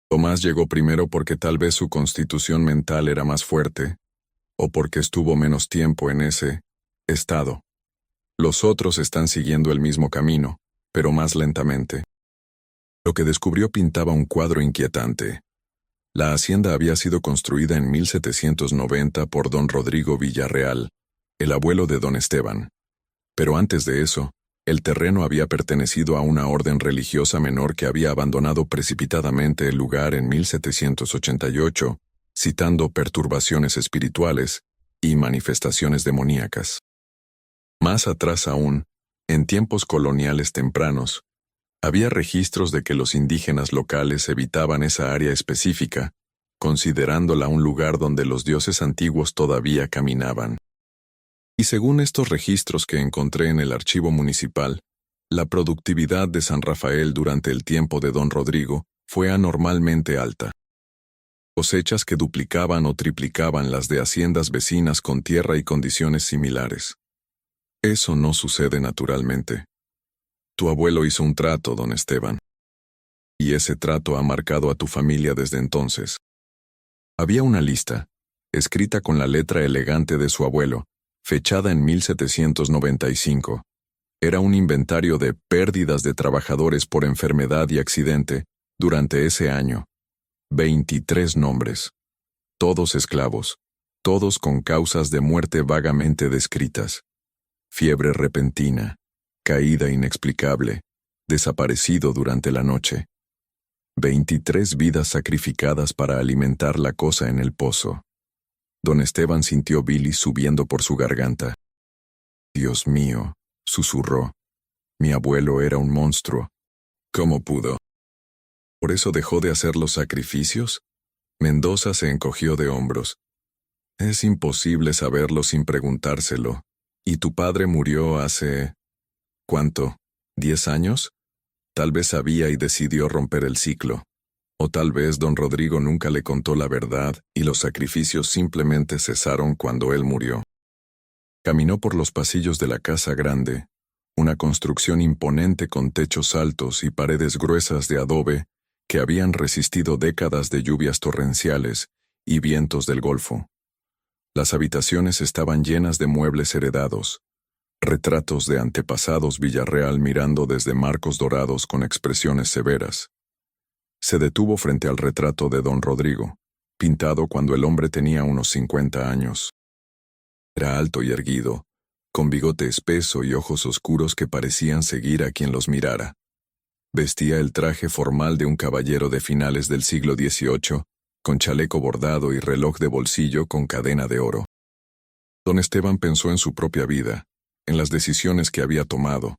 Tomás llegó primero porque tal vez su constitución mental era más fuerte, o porque estuvo menos tiempo en ese estado. Los otros están siguiendo el mismo camino, pero más lentamente. Lo que descubrió pintaba un cuadro inquietante. La hacienda había sido construida en 1790 por don Rodrigo Villarreal, el abuelo de don Esteban. Pero antes de eso, el terreno había pertenecido a una orden religiosa menor que había abandonado precipitadamente el lugar en 1788, citando perturbaciones espirituales y manifestaciones demoníacas. Más atrás aún, en tiempos coloniales tempranos, había registros de que los indígenas locales evitaban esa área específica, considerándola un lugar donde los dioses antiguos todavía caminaban. Y según estos registros que encontré en el archivo municipal, la productividad de San Rafael durante el tiempo de don Rodrigo fue anormalmente alta. Cosechas que duplicaban o triplicaban las de haciendas vecinas con tierra y condiciones similares. Eso no sucede naturalmente. Tu abuelo hizo un trato, don Esteban. Y ese trato ha marcado a tu familia desde entonces. Había una lista, escrita con la letra elegante de su abuelo, fechada en 1795. Era un inventario de pérdidas de trabajadores por enfermedad y accidente durante ese año. 23 nombres. Todos esclavos. Todos con causas de muerte vagamente descritas. Fiebre repentina. Caída inexplicable. Desaparecido durante la noche. 23 vidas sacrificadas para alimentar la cosa en el pozo. Don Esteban sintió bilis subiendo por su garganta. Dios mío, susurró. Mi abuelo era un monstruo. ¿Cómo pudo? ¿Por eso dejó de hacer los sacrificios? Mendoza se encogió de hombros. Es imposible saberlo sin preguntárselo. ¿Y tu padre murió hace... ¿cuánto? ¿10 años? Tal vez sabía y decidió romper el ciclo. O tal vez don Rodrigo nunca le contó la verdad y los sacrificios simplemente cesaron cuando él murió. Caminó por los pasillos de la casa grande, una construcción imponente con techos altos y paredes gruesas de adobe que habían resistido décadas de lluvias torrenciales y vientos del Golfo. Las habitaciones estaban llenas de muebles heredados, retratos de antepasados Villarreal mirando desde marcos dorados con expresiones severas. Se detuvo frente al retrato de don Rodrigo, pintado cuando el hombre tenía unos 50 años. Era alto y erguido, con bigote espeso y ojos oscuros que parecían seguir a quien los mirara. Vestía el traje formal de un caballero de finales del siglo XVIII, con chaleco bordado y reloj de bolsillo con cadena de oro. Don Esteban pensó en su propia vida, en las decisiones que había tomado.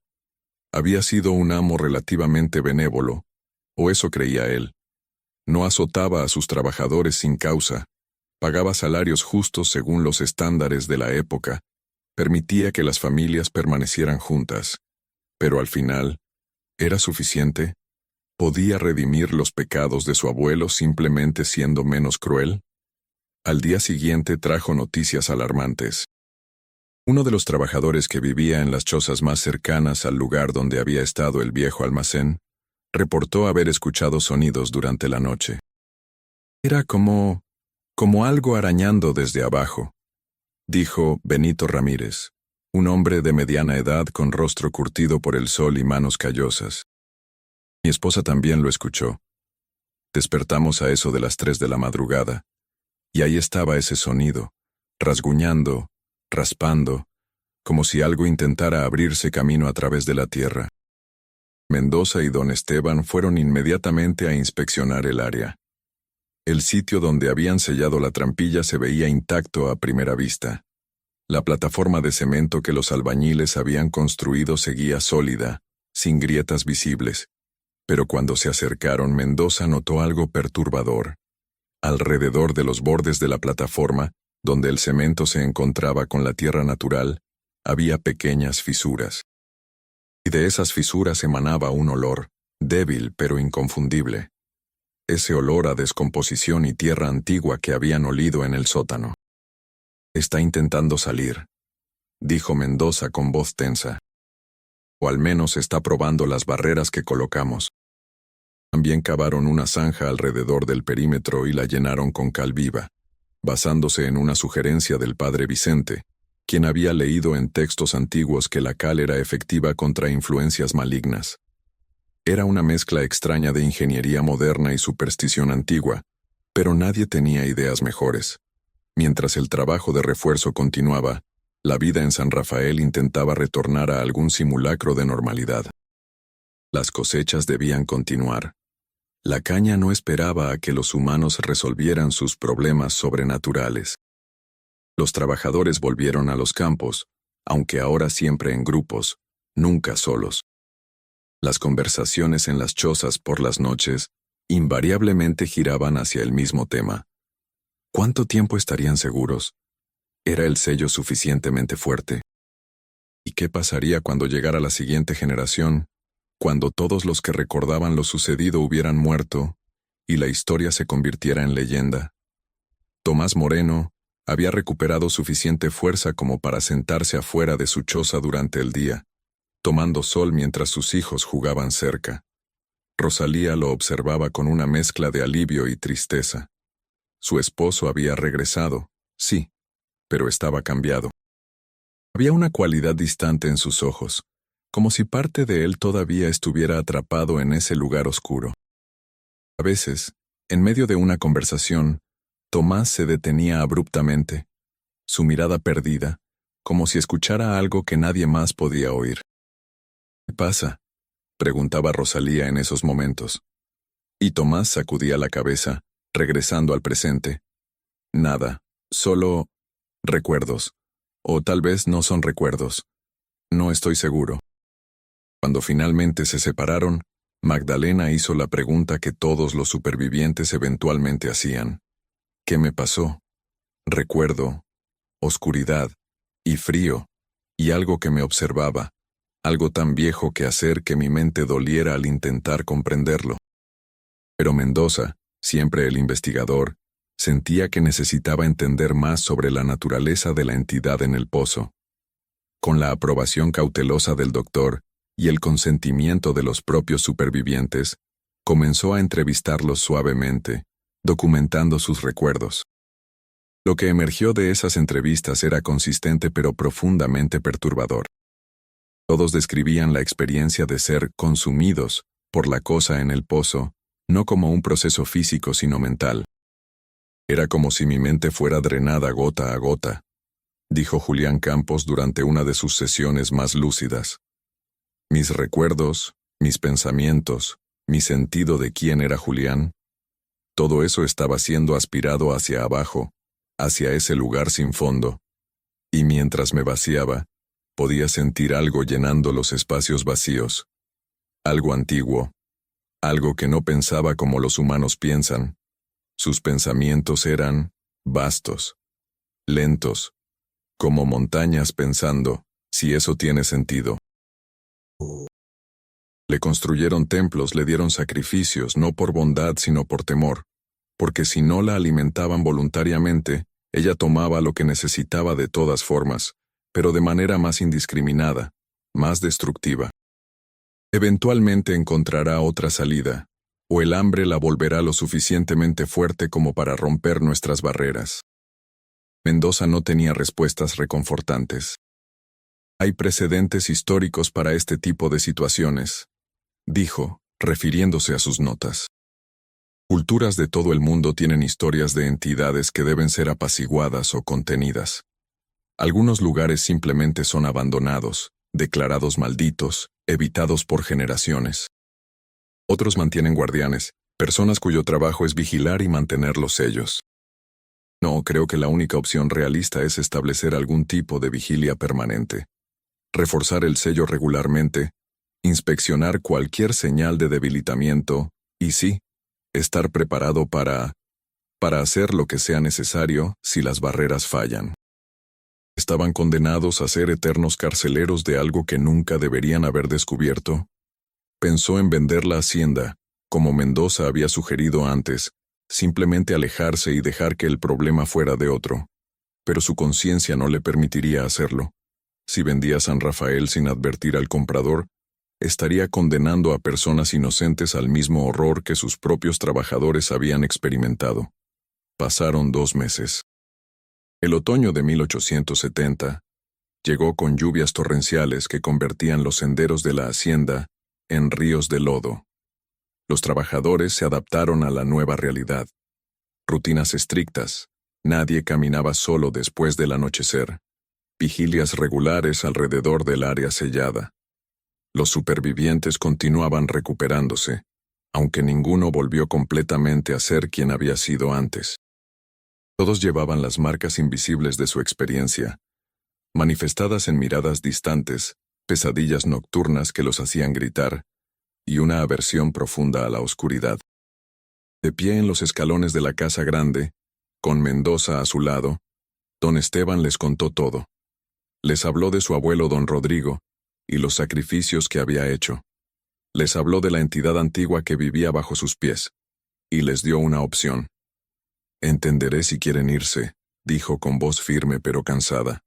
Había sido un amo relativamente benévolo, o eso creía él. No azotaba a sus trabajadores sin causa, pagaba salarios justos según los estándares de la época, permitía que las familias permanecieran juntas. Pero al final, ¿era suficiente? ¿Podía redimir los pecados de su abuelo simplemente siendo menos cruel? Al día siguiente trajo noticias alarmantes. Uno de los trabajadores que vivía en las chozas más cercanas al lugar donde había estado el viejo almacén, reportó haber escuchado sonidos durante la noche. Era como algo arañando desde abajo, dijo Benito Ramírez, un hombre de mediana edad con rostro curtido por el sol y manos callosas. Mi esposa también lo escuchó. Despertamos a eso de las 3 de la madrugada, y ahí estaba ese sonido, rasguñando, raspando, como si algo intentara abrirse camino a través de la tierra. Mendoza y don Esteban fueron inmediatamente a inspeccionar el área. El sitio donde habían sellado la trampilla se veía intacto a primera vista. La plataforma de cemento que los albañiles habían construido seguía sólida, sin grietas visibles. Pero cuando se acercaron, Mendoza notó algo perturbador. Alrededor de los bordes de la plataforma, donde el cemento se encontraba con la tierra natural, había pequeñas fisuras. Y de esas fisuras emanaba un olor, débil pero inconfundible. Ese olor a descomposición y tierra antigua que habían olido en el sótano. «Está intentando salir», dijo Mendoza con voz tensa. «O al menos está probando las barreras que colocamos». También cavaron una zanja alrededor del perímetro y la llenaron con cal viva, basándose en una sugerencia del padre Vicente, quien había leído en textos antiguos que la cal era efectiva contra influencias malignas. Era una mezcla extraña de ingeniería moderna y superstición antigua, pero nadie tenía ideas mejores. Mientras el trabajo de refuerzo continuaba, la vida en San Rafael intentaba retornar a algún simulacro de normalidad. Las cosechas debían continuar. La caña no esperaba a que los humanos resolvieran sus problemas sobrenaturales. Los trabajadores volvieron a los campos, aunque ahora siempre en grupos, nunca solos. Las conversaciones en las chozas por las noches invariablemente giraban hacia el mismo tema. ¿Cuánto tiempo estarían seguros? ¿Era el sello suficientemente fuerte? ¿Y qué pasaría cuando llegara la siguiente generación, cuando todos los que recordaban lo sucedido hubieran muerto y la historia se convirtiera en leyenda? Tomás Moreno había recuperado suficiente fuerza como para sentarse afuera de su choza durante el día, tomando sol mientras sus hijos jugaban cerca. Rosalía lo observaba con una mezcla de alivio y tristeza. Su esposo había regresado, sí, pero estaba cambiado. Había una cualidad distante en sus ojos, como si parte de él todavía estuviera atrapado en ese lugar oscuro. A veces, en medio de una conversación, Tomás se detenía abruptamente, su mirada perdida, como si escuchara algo que nadie más podía oír. «¿Qué pasa?», preguntaba Rosalía en esos momentos. Y Tomás sacudía la cabeza, regresando al presente. «Nada, solo recuerdos. O tal vez no son recuerdos. No estoy seguro». Cuando finalmente se separaron, Magdalena hizo la pregunta que todos los supervivientes eventualmente hacían. «¿Qué me pasó?». Recuerdo, oscuridad, y frío, y algo que me observaba, algo tan viejo que hacer que mi mente doliera al intentar comprenderlo. Pero Mendoza, siempre el investigador, sentía que necesitaba entender más sobre la naturaleza de la entidad en el pozo. Con la aprobación cautelosa del doctor y el consentimiento de los propios supervivientes, comenzó a entrevistarlos suavemente, documentando sus recuerdos. Lo que emergió de esas entrevistas era consistente pero profundamente perturbador. Todos describían la experiencia de ser consumidos por la cosa en el pozo, no como un proceso físico sino mental. «Era como si mi mente fuera drenada gota a gota», dijo Julián Campos durante una de sus sesiones más lúcidas. «Mis recuerdos, mis pensamientos, mi sentido de quién era Julián, todo eso estaba siendo aspirado hacia abajo, hacia ese lugar sin fondo, y mientras me vaciaba, podía sentir algo llenando los espacios vacíos. Algo antiguo, algo que no pensaba como los humanos piensan. Sus pensamientos eran vastos, lentos, como montañas pensando, si eso tiene sentido. Le construyeron templos, le dieron sacrificios, no por bondad sino por temor, porque si no la alimentaban voluntariamente, ella tomaba lo que necesitaba de todas formas, pero de manera más indiscriminada, más destructiva. Eventualmente encontrará otra salida, o el hambre la volverá lo suficientemente fuerte como para romper nuestras barreras. Mendoza no tenía respuestas reconfortantes. «Hay precedentes históricos para este tipo de situaciones», dijo, refiriéndose a sus notas. «Culturas de todo el mundo tienen historias de entidades que deben ser apaciguadas o contenidas. Algunos lugares simplemente son abandonados, declarados malditos, evitados por generaciones. Otros mantienen guardianes, personas cuyo trabajo es vigilar y mantener los sellos. No, creo que la única opción realista es establecer algún tipo de vigilia permanente. Reforzar el sello regularmente, inspeccionar cualquier señal de debilitamiento, y sí, estar preparado para hacer lo que sea necesario si las barreras fallan. ¿Estaban condenados a ser eternos carceleros de algo que nunca deberían haber descubierto? Pensó en vender la hacienda, como Mendoza había sugerido antes, simplemente alejarse y dejar que el problema fuera de otro. Pero su conciencia no le permitiría hacerlo. Si vendía San Rafael sin advertir al comprador, estaría condenando a personas inocentes al mismo horror que sus propios trabajadores habían experimentado. Pasaron 2 meses. El otoño de 1870 llegó con lluvias torrenciales que convertían los senderos de la hacienda en ríos de lodo. Los trabajadores se adaptaron a la nueva realidad. Rutinas estrictas, nadie caminaba solo después del anochecer. Vigilias regulares alrededor del área sellada. Los supervivientes continuaban recuperándose, aunque ninguno volvió completamente a ser quien había sido antes. Todos llevaban las marcas invisibles de su experiencia, manifestadas en miradas distantes, pesadillas nocturnas que los hacían gritar, y una aversión profunda a la oscuridad. De pie en los escalones de la casa grande, con Mendoza a su lado, don Esteban les contó todo. Les habló de su abuelo don Rodrigo, y los sacrificios que había hecho. Les habló de la entidad antigua que vivía bajo sus pies, y les dio una opción. «Entenderé si quieren irse», dijo con voz firme pero cansada.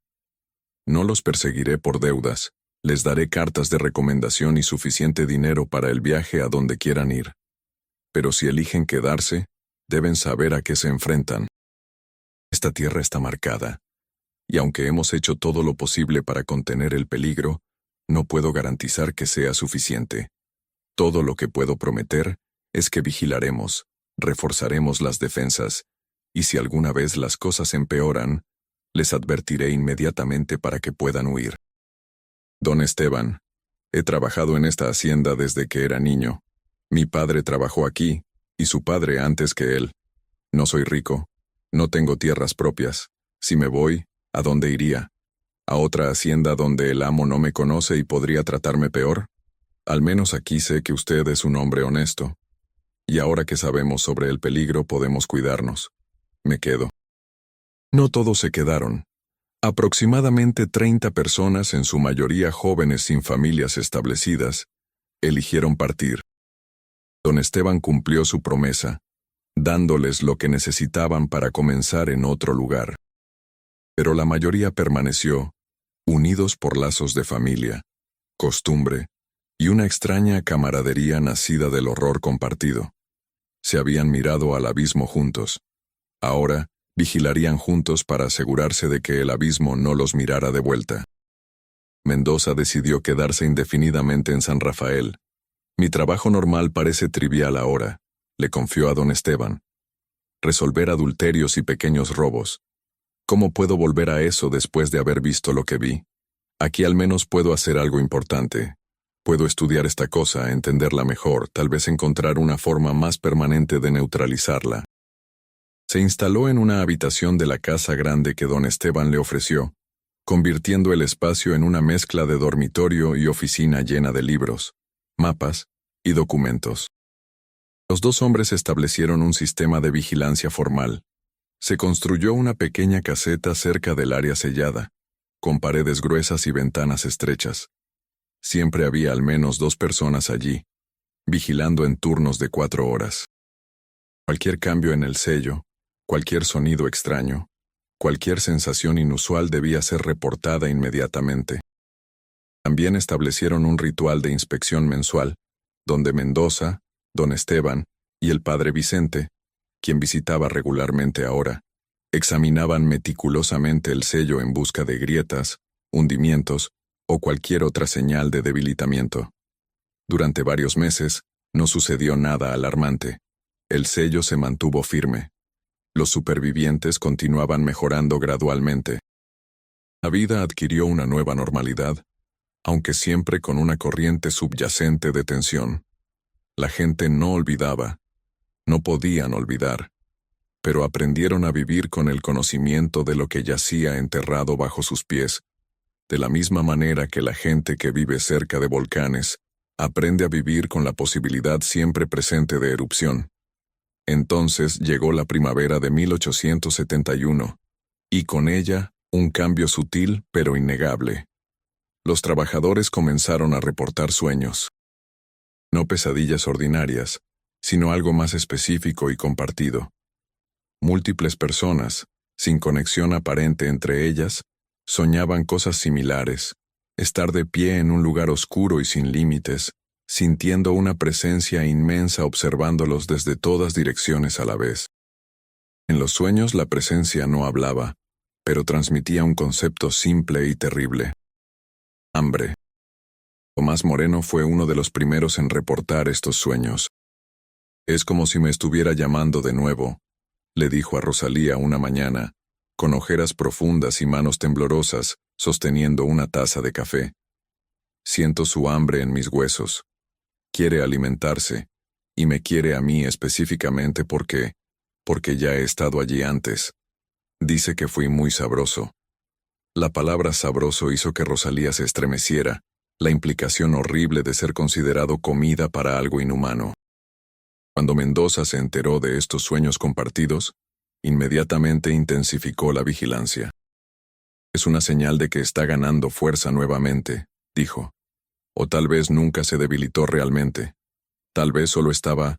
«No los perseguiré por deudas, les daré cartas de recomendación y suficiente dinero para el viaje a donde quieran ir. Pero si eligen quedarse, deben saber a qué se enfrentan. Esta tierra está marcada, y aunque hemos hecho todo lo posible para contener el peligro, no puedo garantizar que sea suficiente. Todo lo que puedo prometer es que vigilaremos, reforzaremos las defensas, y si alguna vez las cosas empeoran, les advertiré inmediatamente para que puedan huir. Don Esteban, he trabajado en esta hacienda desde que era niño. Mi padre trabajó aquí, y su padre antes que él. No soy rico, no tengo tierras propias. Si me voy, ¿a dónde iría? ¿A otra hacienda donde el amo no me conoce y podría tratarme peor? Al menos aquí sé que usted es un hombre honesto. Y ahora que sabemos sobre el peligro podemos cuidarnos. Me quedo». No todos se quedaron. Aproximadamente 30 personas, en su mayoría jóvenes sin familias establecidas, eligieron partir. Don Esteban cumplió su promesa, dándoles lo que necesitaban para comenzar en otro lugar. Pero la mayoría permaneció, unidos por lazos de familia, costumbre y una extraña camaradería nacida del horror compartido. Se habían mirado al abismo juntos. Ahora, vigilarían juntos para asegurarse de que el abismo no los mirara de vuelta. Mendoza decidió quedarse indefinidamente en San Rafael. «Mi trabajo normal parece trivial ahora», le confió a don Esteban. «Resolver adulterios y pequeños robos. ¿Cómo puedo volver a eso después de haber visto lo que vi? Aquí al menos puedo hacer algo importante. Puedo estudiar esta cosa, entenderla mejor, tal vez encontrar una forma más permanente de neutralizarla». Se instaló en una habitación de la casa grande que don Esteban le ofreció, convirtiendo el espacio en una mezcla de dormitorio y oficina llena de libros, mapas y documentos. Los dos hombres establecieron un sistema de vigilancia formal. Se construyó una pequeña caseta cerca del área sellada, con paredes gruesas y ventanas estrechas. Siempre había al menos 2 personas allí, vigilando en turnos de 4 horas. Cualquier cambio en el sello, cualquier sonido extraño, cualquier sensación inusual debía ser reportada inmediatamente. También establecieron un ritual de inspección mensual, donde Mendoza, don Esteban y el padre Vicente, quien visitaba regularmente ahora, examinaban meticulosamente el sello en busca de grietas, hundimientos o cualquier otra señal de debilitamiento. Durante varios meses, no sucedió nada alarmante. El sello se mantuvo firme. Los supervivientes continuaban mejorando gradualmente. La vida adquirió una nueva normalidad, aunque siempre con una corriente subyacente de tensión. La gente no olvidaba, no podían olvidar, pero aprendieron a vivir con el conocimiento de lo que yacía enterrado bajo sus pies, de la misma manera que la gente que vive cerca de volcanes aprende a vivir con la posibilidad siempre presente de erupción. Entonces llegó la primavera de 1871, y con ella, un cambio sutil pero innegable. Los trabajadores comenzaron a reportar sueños. No pesadillas ordinarias, sino algo más específico y compartido. Múltiples personas, sin conexión aparente entre ellas, soñaban cosas similares, estar de pie en un lugar oscuro y sin límites, sintiendo una presencia inmensa observándolos desde todas direcciones a la vez. En los sueños la presencia no hablaba, pero transmitía un concepto simple y terrible: hambre. Tomás Moreno fue uno de los primeros en reportar estos sueños. «Es como si me estuviera llamando de nuevo», le dijo a Rosalía una mañana, con ojeras profundas y manos temblorosas, sosteniendo una taza de café. «Siento su hambre en mis huesos. Quiere alimentarse, y me quiere a mí específicamente porque ya he estado allí antes. Dice que fui muy sabroso». La palabra sabroso hizo que Rosalía se estremeciera, la implicación horrible de ser considerado comida para algo inhumano. Cuando Mendoza se enteró de estos sueños compartidos, inmediatamente intensificó la vigilancia. «Es una señal de que está ganando fuerza nuevamente», dijo. «O tal vez nunca se debilitó realmente. Tal vez solo estaba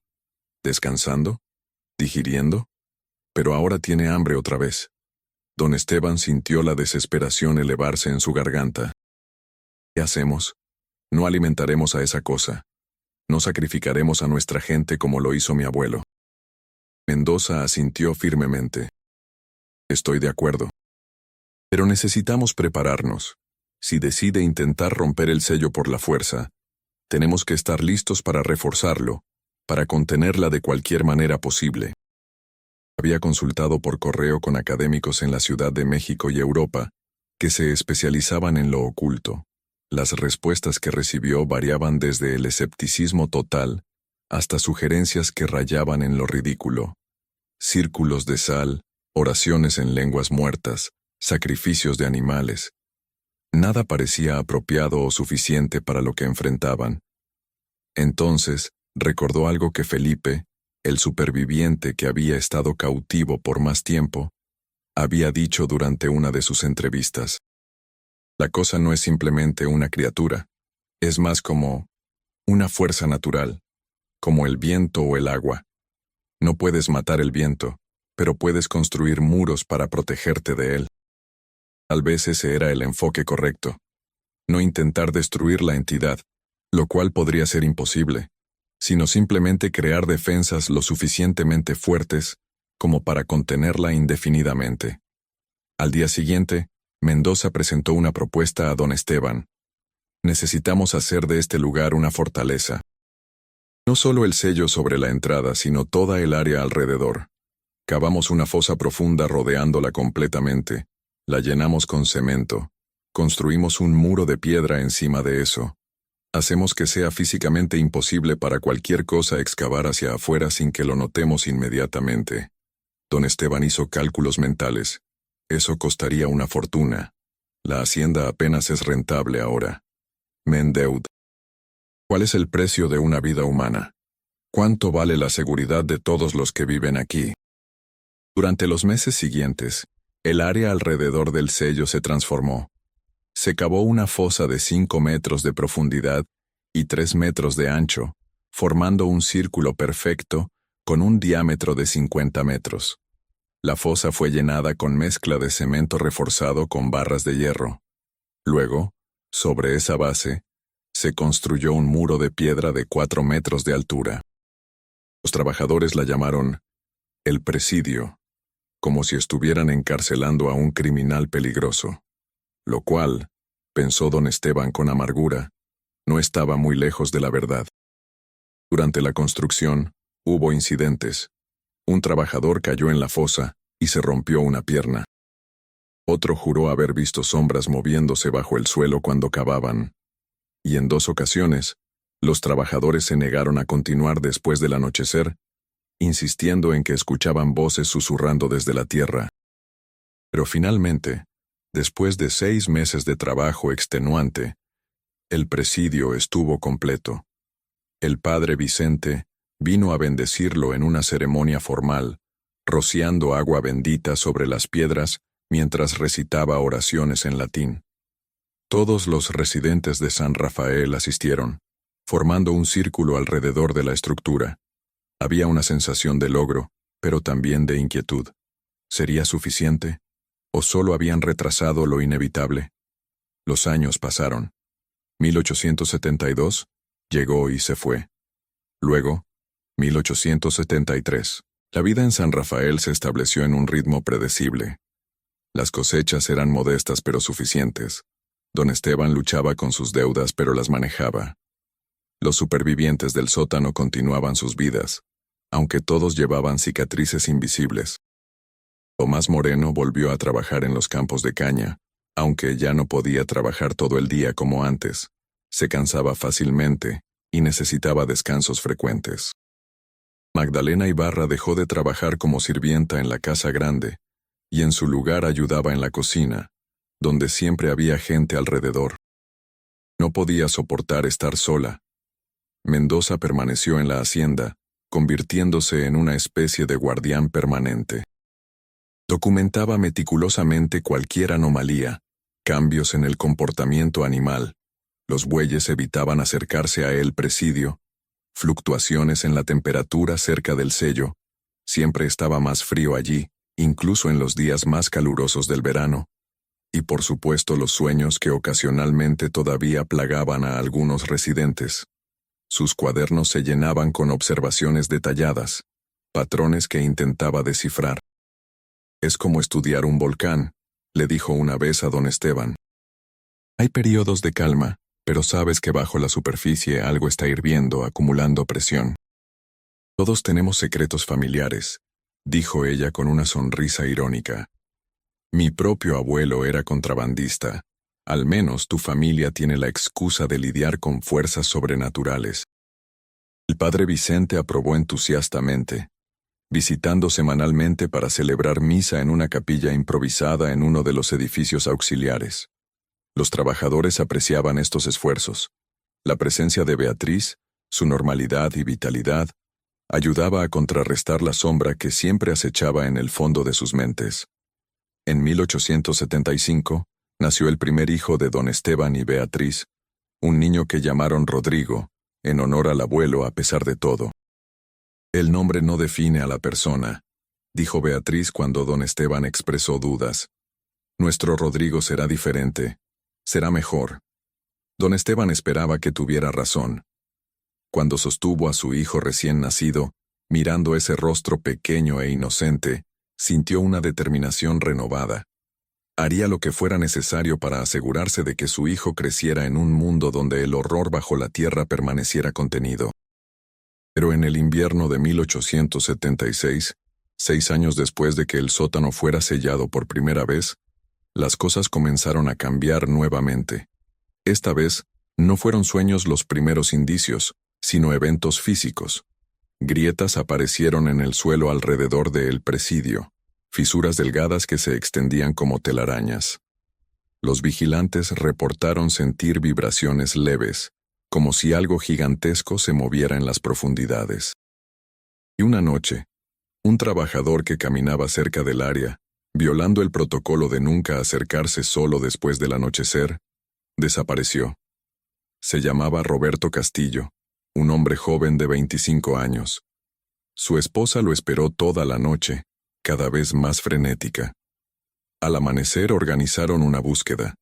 descansando, digiriendo, pero ahora tiene hambre otra vez». Don Esteban sintió la desesperación elevarse en su garganta. «¿Qué hacemos? No alimentaremos a esa cosa. No sacrificaremos a nuestra gente como lo hizo mi abuelo». Mendoza asintió firmemente. «Estoy de acuerdo. Pero necesitamos prepararnos. Si decide intentar romper el sello por la fuerza, tenemos que estar listos para reforzarlo, para contenerla de cualquier manera posible». Había consultado por correo con académicos en la Ciudad de México y Europa, que se especializaban en lo oculto. Las respuestas que recibió variaban desde el escepticismo total hasta sugerencias que rayaban en lo ridículo. Círculos de sal, oraciones en lenguas muertas, sacrificios de animales. Nada parecía apropiado o suficiente para lo que enfrentaban. Entonces, recordó algo que Felipe, el superviviente que había estado cautivo por más tiempo, había dicho durante una de sus entrevistas. La cosa no es simplemente una criatura, es más como una fuerza natural, como el viento o el agua. No puedes matar el viento, pero puedes construir muros para protegerte de él. Tal vez ese era el enfoque correcto. No intentar destruir la entidad, lo cual podría ser imposible, sino simplemente crear defensas lo suficientemente fuertes como para contenerla indefinidamente. Al día siguiente, Mendoza presentó una propuesta a don Esteban. «Necesitamos hacer de este lugar una fortaleza. No solo el sello sobre la entrada, sino toda el área alrededor. Cavamos una fosa profunda rodeándola completamente, la llenamos con cemento, construimos un muro de piedra encima de eso. Hacemos que sea físicamente imposible para cualquier cosa excavar hacia afuera sin que lo notemos inmediatamente». Don Esteban hizo cálculos mentales. Eso costaría una fortuna. La hacienda apenas es rentable ahora. Me endeudo. ¿Cuál es el precio de una vida humana? ¿Cuánto vale la seguridad de todos los que viven aquí? Durante los meses siguientes, el área alrededor del sello se transformó. Se cavó una fosa de 5 metros de profundidad y 3 metros de ancho, formando un círculo perfecto con un diámetro de 50 metros. La fosa fue llenada con mezcla de cemento reforzado con barras de hierro. Luego, sobre esa base, se construyó un muro de piedra de 4 metros de altura. Los trabajadores la llamaron el presidio, como si estuvieran encarcelando a un criminal peligroso. Lo cual, pensó don Esteban con amargura, no estaba muy lejos de la verdad. Durante la construcción, hubo incidentes. Un trabajador cayó en la fosa y se rompió una pierna. Otro juró haber visto sombras moviéndose bajo el suelo cuando cavaban. Y en 2 ocasiones, los trabajadores se negaron a continuar después del anochecer, insistiendo en que escuchaban voces susurrando desde la tierra. Pero finalmente, después de 6 meses de trabajo extenuante, el presidio estuvo completo. El padre Vicente vino a bendecirlo en una ceremonia formal, rociando agua bendita sobre las piedras mientras recitaba oraciones en latín. Todos los residentes de San Rafael asistieron, formando un círculo alrededor de la estructura. Había una sensación de logro, pero también de inquietud. ¿Sería suficiente? ¿O solo habían retrasado lo inevitable? Los años pasaron. 1872 llegó y se fue. Luego, 1873. La vida en San Rafael se estableció en un ritmo predecible. Las cosechas eran modestas pero suficientes. Don Esteban luchaba con sus deudas pero las manejaba. Los supervivientes del sótano continuaban sus vidas, aunque todos llevaban cicatrices invisibles. Tomás Moreno volvió a trabajar en los campos de caña, aunque ya no podía trabajar todo el día como antes. Se cansaba fácilmente y necesitaba descansos frecuentes. Magdalena Ibarra dejó de trabajar como sirvienta en la casa grande, y en su lugar ayudaba en la cocina, donde siempre había gente alrededor. No podía soportar estar sola. Mendoza permaneció en la hacienda, convirtiéndose en una especie de guardián permanente. Documentaba meticulosamente cualquier anomalía, cambios en el comportamiento animal. Los bueyes evitaban acercarse a el presidio, fluctuaciones en la temperatura cerca del sello. Siempre estaba más frío allí, incluso en los días más calurosos del verano. Y por supuesto los sueños que ocasionalmente todavía plagaban a algunos residentes. Sus cuadernos se llenaban con observaciones detalladas, patrones que intentaba descifrar. «Es como estudiar un volcán», le dijo una vez a don Esteban. «Hay periodos de calma, pero sabes que bajo la superficie algo está hirviendo, acumulando presión. Todos tenemos secretos familiares», dijo ella con una sonrisa irónica. «Mi propio abuelo era contrabandista. Al menos tu familia tiene la excusa de lidiar con fuerzas sobrenaturales». El padre Vicente aprobó entusiastamente, visitando semanalmente para celebrar misa en una capilla improvisada en uno de los edificios auxiliares. Los trabajadores apreciaban estos esfuerzos. La presencia de Beatriz, su normalidad y vitalidad, ayudaba a contrarrestar la sombra que siempre acechaba en el fondo de sus mentes. En 1875 nació el primer hijo de don Esteban y Beatriz, un niño que llamaron Rodrigo, en honor al abuelo a pesar de todo. «El nombre no define a la persona», dijo Beatriz cuando don Esteban expresó dudas. «Nuestro Rodrigo será diferente, será mejor». Don Esteban esperaba que tuviera razón. Cuando sostuvo a su hijo recién nacido, mirando ese rostro pequeño e inocente, sintió una determinación renovada. Haría lo que fuera necesario para asegurarse de que su hijo creciera en un mundo donde el horror bajo la tierra permaneciera contenido. Pero en el invierno de 1876, 6 años después de que el sótano fuera sellado por primera vez, las cosas comenzaron a cambiar nuevamente. Esta vez, no fueron sueños los primeros indicios, sino eventos físicos. Grietas aparecieron en el suelo alrededor del presidio, fisuras delgadas que se extendían como telarañas. Los vigilantes reportaron sentir vibraciones leves, como si algo gigantesco se moviera en las profundidades. Y una noche, un trabajador que caminaba cerca del área, violando el protocolo de nunca acercarse solo después del anochecer, desapareció. Se llamaba Roberto Castillo, un hombre joven de 25 años. Su esposa lo esperó toda la noche, cada vez más frenética. Al amanecer organizaron una búsqueda.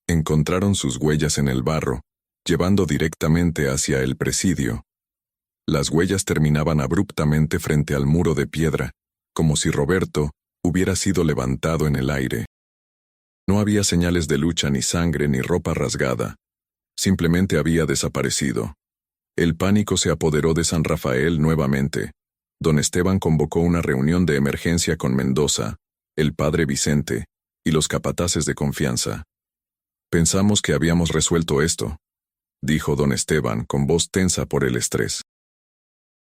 Encontraron sus huellas en el barro, llevando directamente hacia el presidio. Las huellas terminaban abruptamente frente al muro de piedra, como si Roberto hubiera sido levantado en el aire. No había señales de lucha, ni sangre, ni ropa rasgada. Simplemente había desaparecido. El pánico se apoderó de San Rafael nuevamente. Don Esteban convocó una reunión de emergencia con Mendoza, el padre Vicente, y los capataces de confianza. Pensamos que habíamos resuelto esto, dijo don Esteban con voz tensa por el estrés.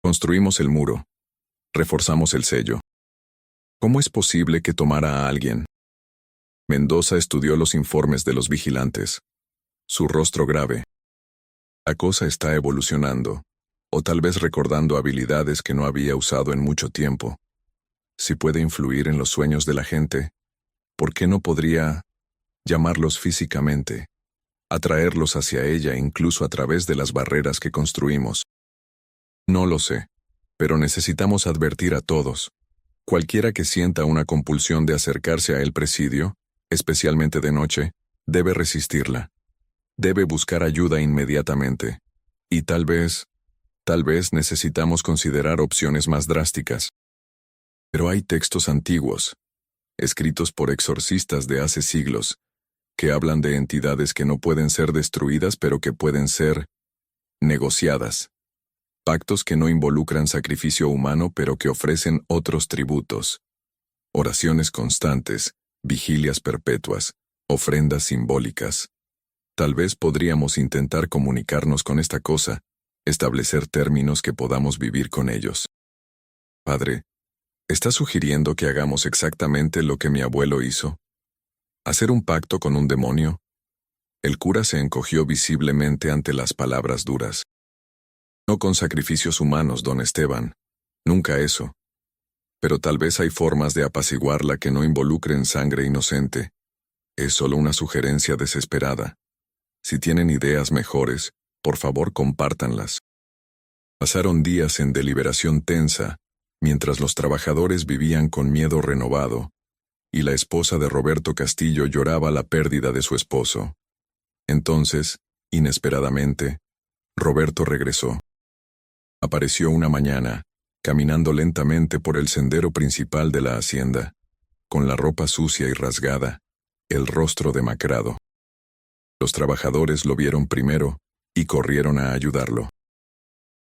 Construimos el muro. Reforzamos el sello. ¿Cómo es posible que tomara a alguien? Mendoza estudió los informes de los vigilantes. Su rostro grave. La cosa está evolucionando, o tal vez recordando habilidades que no había usado en mucho tiempo. Si puede influir en los sueños de la gente, ¿por qué no podría llamarlos físicamente, atraerlos hacia ella incluso a través de las barreras que construimos? No lo sé, pero necesitamos advertir a todos. Cualquiera que sienta una compulsión de acercarse a el presidio, especialmente de noche, debe resistirla. Debe buscar ayuda inmediatamente. Y tal vez necesitamos considerar opciones más drásticas. Pero hay textos antiguos, escritos por exorcistas de hace siglos, que hablan de entidades que no pueden ser destruidas pero que pueden ser negociadas. Pactos que no involucran sacrificio humano pero que ofrecen otros tributos. Oraciones constantes, vigilias perpetuas, ofrendas simbólicas. Tal vez podríamos intentar comunicarnos con esta cosa, establecer términos que podamos vivir con ellos. Padre, ¿está sugiriendo que hagamos exactamente lo que mi abuelo hizo? ¿Hacer un pacto con un demonio? El cura se encogió visiblemente ante las palabras duras. No con sacrificios humanos, don Esteban. Nunca eso. Pero tal vez hay formas de apaciguarla que no involucren sangre inocente. Es solo una sugerencia desesperada. Si tienen ideas mejores, por favor compártanlas. Pasaron días en deliberación tensa, mientras los trabajadores vivían con miedo renovado, y la esposa de Roberto Castillo lloraba la pérdida de su esposo. Entonces, inesperadamente, Roberto regresó. Apareció una mañana, caminando lentamente por el sendero principal de la hacienda, con la ropa sucia y rasgada, el rostro demacrado. Los trabajadores lo vieron primero y corrieron a ayudarlo.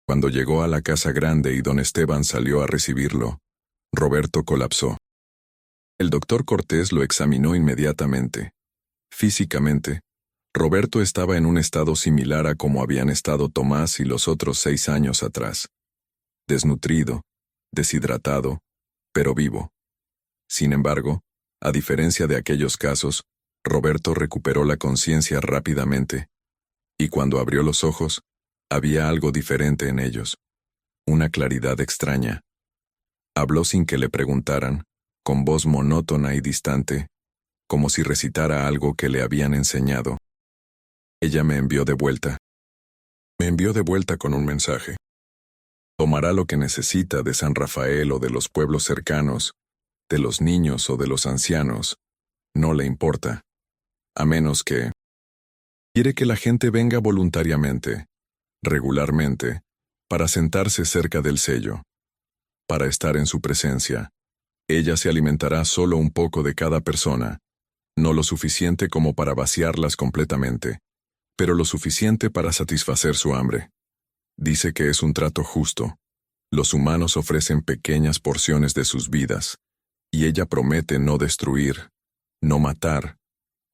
Cuando llegó a la casa grande y don Esteban salió a recibirlo, Roberto colapsó. El doctor Cortés lo examinó inmediatamente. Físicamente, Roberto estaba en un estado similar a como habían estado Tomás y los otros 6 años atrás. Desnutrido, deshidratado, pero vivo. Sin embargo, a diferencia de aquellos casos, Roberto recuperó la conciencia rápidamente, y cuando abrió los ojos, había algo diferente en ellos, una claridad extraña. Habló sin que le preguntaran, con voz monótona y distante, como si recitara algo que le habían enseñado. Ella me envió de vuelta. Me envió de vuelta con un mensaje. Tomará lo que necesita de San Rafael o de los pueblos cercanos, de los niños o de los ancianos, no le importa. A menos que quiere que la gente venga voluntariamente, regularmente, para sentarse cerca del sello, para estar en su presencia. Ella se alimentará solo un poco de cada persona, no lo suficiente como para vaciarlas completamente, pero lo suficiente para satisfacer su hambre. Dice que es un trato justo. Los humanos ofrecen pequeñas porciones de sus vidas, y ella promete no destruir, no matar,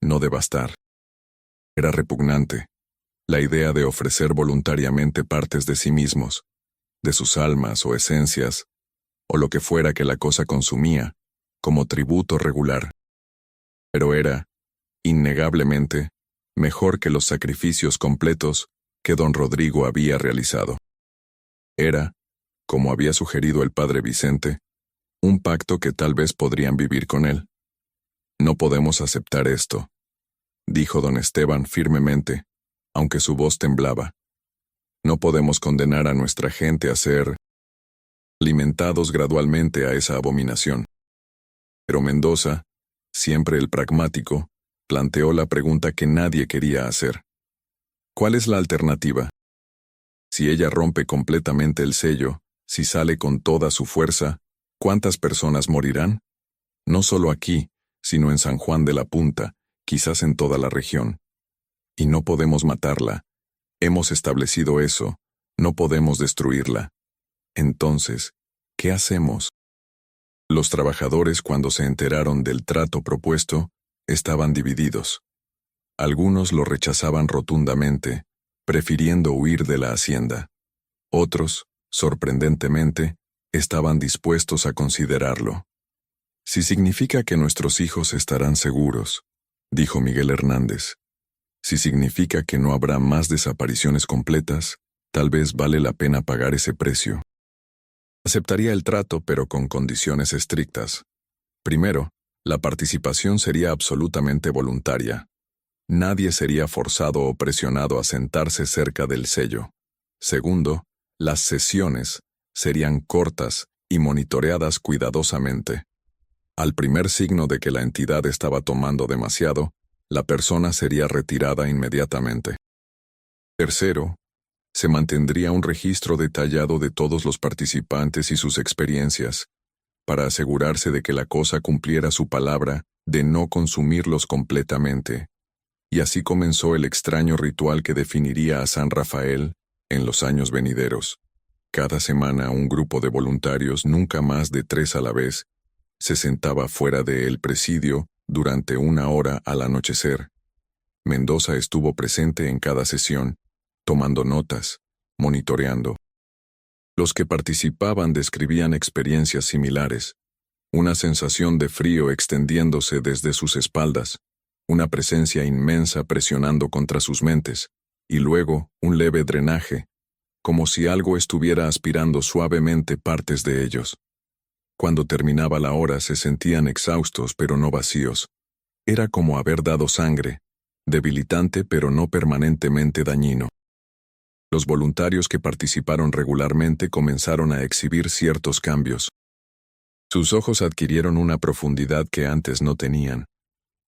no devastar. Era repugnante. La idea de ofrecer voluntariamente partes de sí mismos, de sus almas o esencias, o lo que fuera que la cosa consumía, como tributo regular. Pero era, innegablemente, mejor que los sacrificios completos que don Rodrigo había realizado. Era, como había sugerido el padre Vicente, un pacto que tal vez podrían vivir con él. No podemos aceptar esto, dijo don Esteban firmemente, aunque su voz temblaba. No podemos condenar a nuestra gente a ser alimentados gradualmente a esa abominación. Pero Mendoza, siempre el pragmático, planteó la pregunta que nadie quería hacer. ¿Cuál es la alternativa? Si ella rompe completamente el sello, si sale con toda su fuerza, ¿cuántas personas morirán? No solo aquí, sino en San Juan de la Punta, quizás en toda la región. Y no podemos matarla. Hemos establecido eso, no podemos destruirla. Entonces, ¿qué hacemos? Los trabajadores, cuando se enteraron del trato propuesto, estaban divididos. Algunos lo rechazaban rotundamente, prefiriendo huir de la hacienda. Otros, sorprendentemente, estaban dispuestos a considerarlo. Si significa que nuestros hijos estarán seguros, dijo Miguel Hernández. Si significa que no habrá más desapariciones completas, tal vez vale la pena pagar ese precio. Aceptaría el trato, pero con condiciones estrictas. Primero, la participación sería absolutamente voluntaria. Nadie sería forzado o presionado a sentarse cerca del sello. Segundo, las sesiones serían cortas y monitoreadas cuidadosamente. Al primer signo de que la entidad estaba tomando demasiado, la persona sería retirada inmediatamente. Tercero, se mantendría un registro detallado de todos los participantes y sus experiencias, para asegurarse de que la cosa cumpliera su palabra de no consumirlos completamente. Y así comenzó el extraño ritual que definiría a San Rafael en los años venideros. Cada semana un grupo de voluntarios, nunca más de 3 a la vez, se sentaba fuera del presidio durante 1 hora al anochecer. Mendoza estuvo presente en cada sesión, tomando notas, monitoreando. Los que participaban describían experiencias similares, una sensación de frío extendiéndose desde sus espaldas, una presencia inmensa presionando contra sus mentes, y luego un leve drenaje, como si algo estuviera aspirando suavemente partes de ellos. Cuando terminaba la hora se sentían exhaustos pero no vacíos. Era como haber dado sangre, debilitante pero no permanentemente dañino. Los voluntarios que participaron regularmente comenzaron a exhibir ciertos cambios. Sus ojos adquirieron una profundidad que antes no tenían,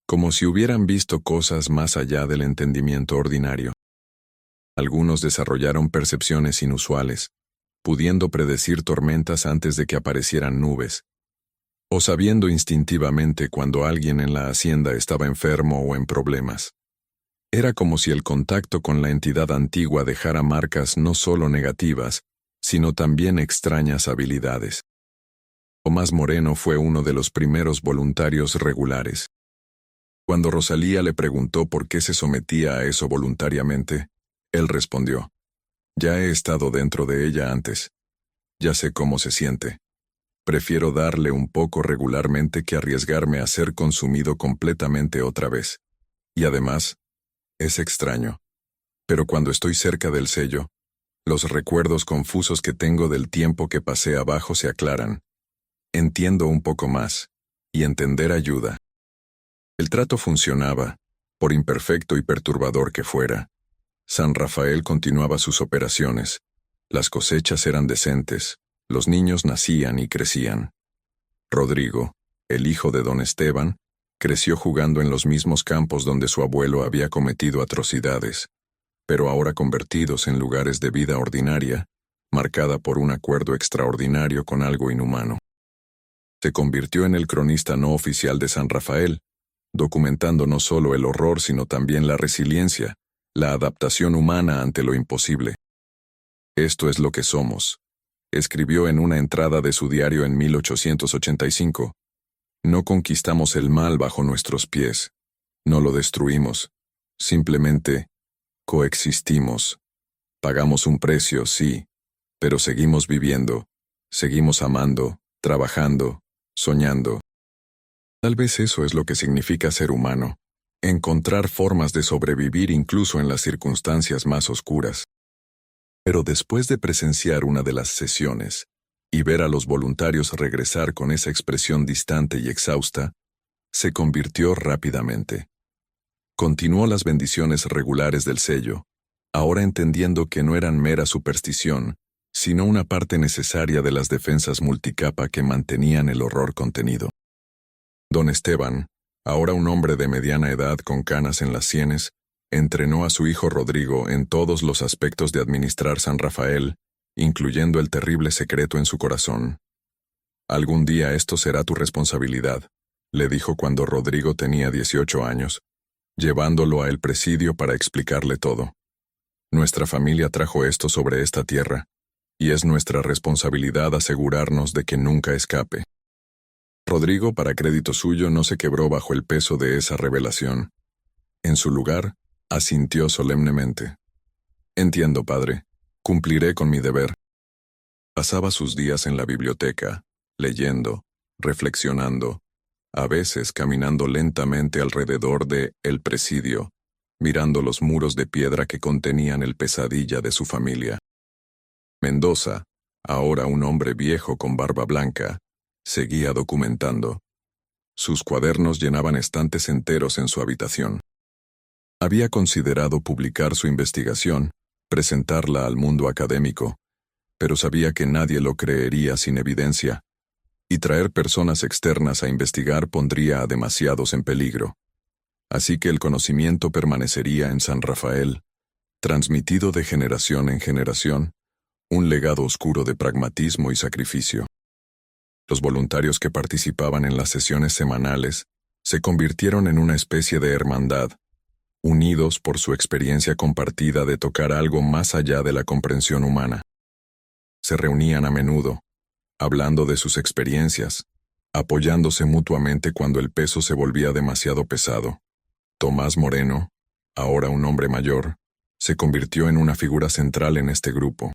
como si hubieran visto cosas más allá del entendimiento ordinario. Algunos desarrollaron percepciones inusuales, pudiendo predecir tormentas antes de que aparecieran nubes, o sabiendo instintivamente cuando alguien en la hacienda estaba enfermo o en problemas. Era como si el contacto con la entidad antigua dejara marcas no solo negativas, sino también extrañas habilidades. Tomás Moreno fue uno de los primeros voluntarios regulares. Cuando Rosalía le preguntó por qué se sometía a eso voluntariamente, él respondió: «Ya he estado dentro de ella antes. Ya sé cómo se siente. Prefiero darle un poco regularmente que arriesgarme a ser consumido completamente otra vez. Y además, es extraño, pero cuando estoy cerca del sello, los recuerdos confusos que tengo del tiempo que pasé abajo se aclaran. Entiendo un poco más, y entender ayuda». El trato funcionaba, por imperfecto y perturbador que fuera. San Rafael continuaba sus operaciones. Las cosechas eran decentes, los niños nacían y crecían. Rodrigo, el hijo de don Esteban, creció jugando en los mismos campos donde su abuelo había cometido atrocidades, pero ahora convertidos en lugares de vida ordinaria, marcada por un acuerdo extraordinario con algo inhumano. Se convirtió en el cronista no oficial de San Rafael, documentando no solo el horror sino también la resiliencia, la adaptación humana ante lo imposible. «Esto es lo que somos», escribió en una entrada de su diario en 1885. «No conquistamos el mal bajo nuestros pies, no lo destruimos, simplemente coexistimos. Pagamos un precio, sí, pero seguimos viviendo, seguimos amando, trabajando, soñando». Tal vez eso es lo que significa ser humano, encontrar formas de sobrevivir incluso en las circunstancias más oscuras. Pero después de presenciar una de las sesiones, y ver a los voluntarios regresar con esa expresión distante y exhausta, se convirtió rápidamente. Continuó las bendiciones regulares del sello, ahora entendiendo que no eran mera superstición, sino una parte necesaria de las defensas multicapa que mantenían el horror contenido. Don Esteban, ahora un hombre de mediana edad con canas en las sienes, entrenó a su hijo Rodrigo en todos los aspectos de administrar San Rafael, incluyendo el terrible secreto en su corazón. «Algún día esto será tu responsabilidad», le dijo cuando Rodrigo tenía 18 años, llevándolo a el presidio para explicarle todo. «Nuestra familia trajo esto sobre esta tierra, y es nuestra responsabilidad asegurarnos de que nunca escape». Rodrigo, para crédito suyo, no se quebró bajo el peso de esa revelación. En su lugar, asintió solemnemente. Entiendo, padre. Cumpliré con mi deber. Pasaba sus días en la biblioteca, leyendo, reflexionando, a veces caminando lentamente alrededor de El Presidio, mirando los muros de piedra que contenían el pesadilla de su familia. Mendoza, ahora un hombre viejo con barba blanca, seguía documentando. Sus cuadernos llenaban estantes enteros en su habitación. Había considerado publicar su investigación, presentarla al mundo académico, pero sabía que nadie lo creería sin evidencia, y traer personas externas a investigar pondría a demasiados en peligro. Así que el conocimiento permanecería en San Rafael, transmitido de generación en generación, un legado oscuro de pragmatismo y sacrificio. Los voluntarios que participaban en las sesiones semanales se convirtieron en una especie de hermandad, unidos por su experiencia compartida de tocar algo más allá de la comprensión humana. Se reunían a menudo, hablando de sus experiencias, apoyándose mutuamente cuando el peso se volvía demasiado pesado. Tomás Moreno, ahora un hombre mayor, se convirtió en una figura central en este grupo.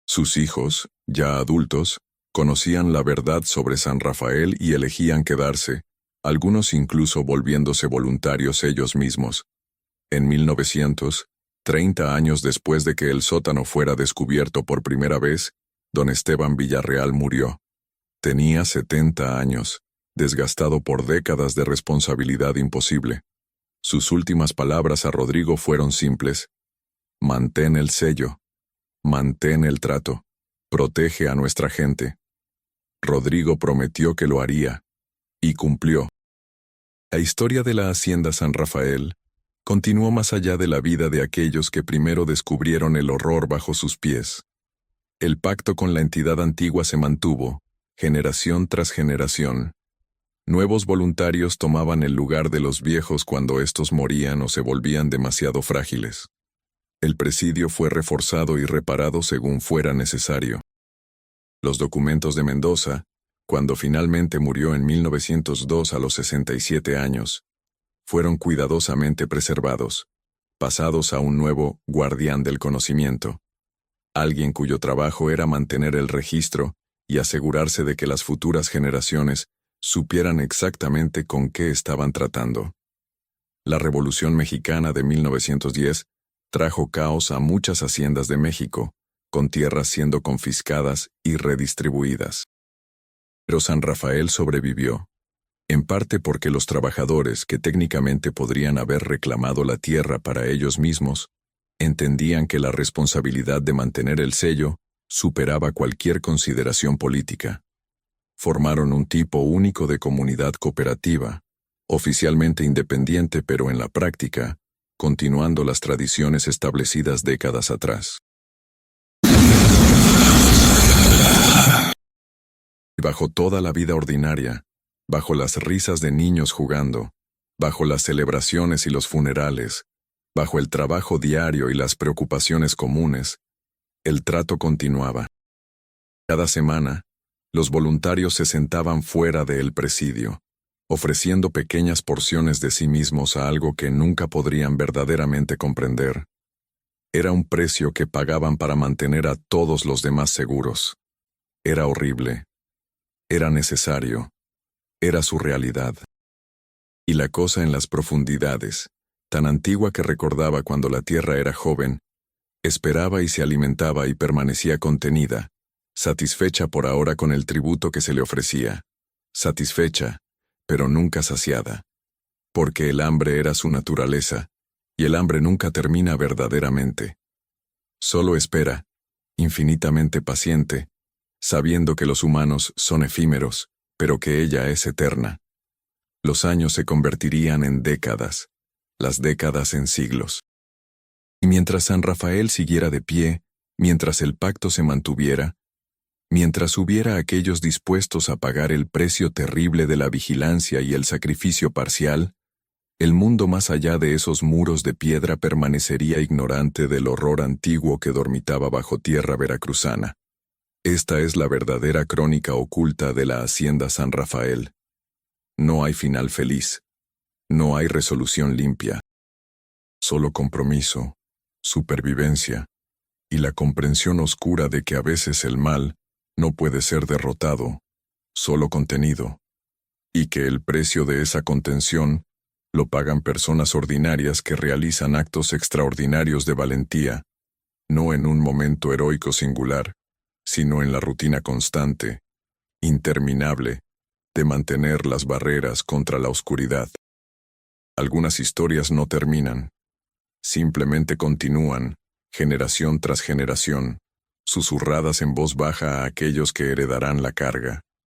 Sus hijos, ya adultos, conocían la verdad sobre San Rafael y elegían quedarse, algunos incluso volviéndose voluntarios ellos mismos. En 1900, 30 años después de que el sótano fuera descubierto por primera vez, don Esteban Villarreal murió. Tenía 70 años, desgastado por décadas de responsabilidad imposible. Sus últimas palabras a Rodrigo fueron simples: mantén el sello, mantén el trato, protege a nuestra gente. Rodrigo prometió que lo haría, y cumplió. La historia de la Hacienda San Rafael continuó más allá de la vida de aquellos que primero descubrieron el horror bajo sus pies. El pacto con la entidad antigua se mantuvo, generación tras generación. Nuevos voluntarios tomaban el lugar de los viejos cuando estos morían o se volvían demasiado frágiles. El presidio fue reforzado y reparado según fuera necesario. Los documentos de Mendoza, cuando finalmente murió en 1902 a los 67 años, fueron cuidadosamente preservados, pasados a un nuevo guardián del conocimiento, alguien cuyo trabajo era mantener el registro y asegurarse de que las futuras generaciones supieran exactamente con qué estaban tratando. La Revolución Mexicana de 1910 trajo caos a muchas haciendas de México, con tierras siendo confiscadas y redistribuidas. Pero San Rafael sobrevivió, en parte porque los trabajadores que técnicamente podrían haber reclamado la tierra para ellos mismos, entendían que la responsabilidad de mantener el sello superaba cualquier consideración política. Formaron un tipo único de comunidad cooperativa, oficialmente independiente pero en la práctica, continuando las tradiciones establecidas décadas atrás. Y bajo toda la vida ordinaria, bajo las risas de niños jugando, bajo las celebraciones y los funerales, bajo el trabajo diario y las preocupaciones comunes, el trato continuaba. Cada semana, los voluntarios se sentaban fuera del presidio, ofreciendo pequeñas porciones de sí mismos a algo que nunca podrían verdaderamente comprender. Era un precio que pagaban para mantener a todos los demás seguros. Era horrible. Era necesario. Era su realidad. Y la cosa en las profundidades, tan antigua que recordaba cuando la tierra era joven, esperaba y se alimentaba y permanecía contenida, satisfecha por ahora con el tributo que se le ofrecía, satisfecha, pero nunca saciada, porque el hambre era su naturaleza, y el hambre nunca termina verdaderamente. Solo espera, infinitamente paciente, sabiendo que los humanos son efímeros, pero que ella es eterna. Los años se convertirían en décadas, las décadas en siglos. Y mientras San Rafael siguiera de pie, mientras el pacto se mantuviera, mientras hubiera aquellos dispuestos a pagar el precio terrible de la vigilancia y el sacrificio parcial, el mundo más allá de esos muros de piedra permanecería ignorante del horror antiguo que dormitaba bajo tierra veracruzana. Esta es la verdadera crónica oculta de la Hacienda San Rafael. No hay final feliz. No hay resolución limpia. Solo compromiso, supervivencia y la comprensión oscura de que a veces el mal no puede ser derrotado, solo contenido, y que el precio de esa contención lo pagan personas ordinarias que realizan actos extraordinarios de valentía, no en un momento heroico singular, sino en la rutina constante, interminable, de mantener las barreras contra la oscuridad. Algunas historias no terminan, simplemente continúan, generación tras generación, susurradas en voz baja a aquellos que heredarán la carga.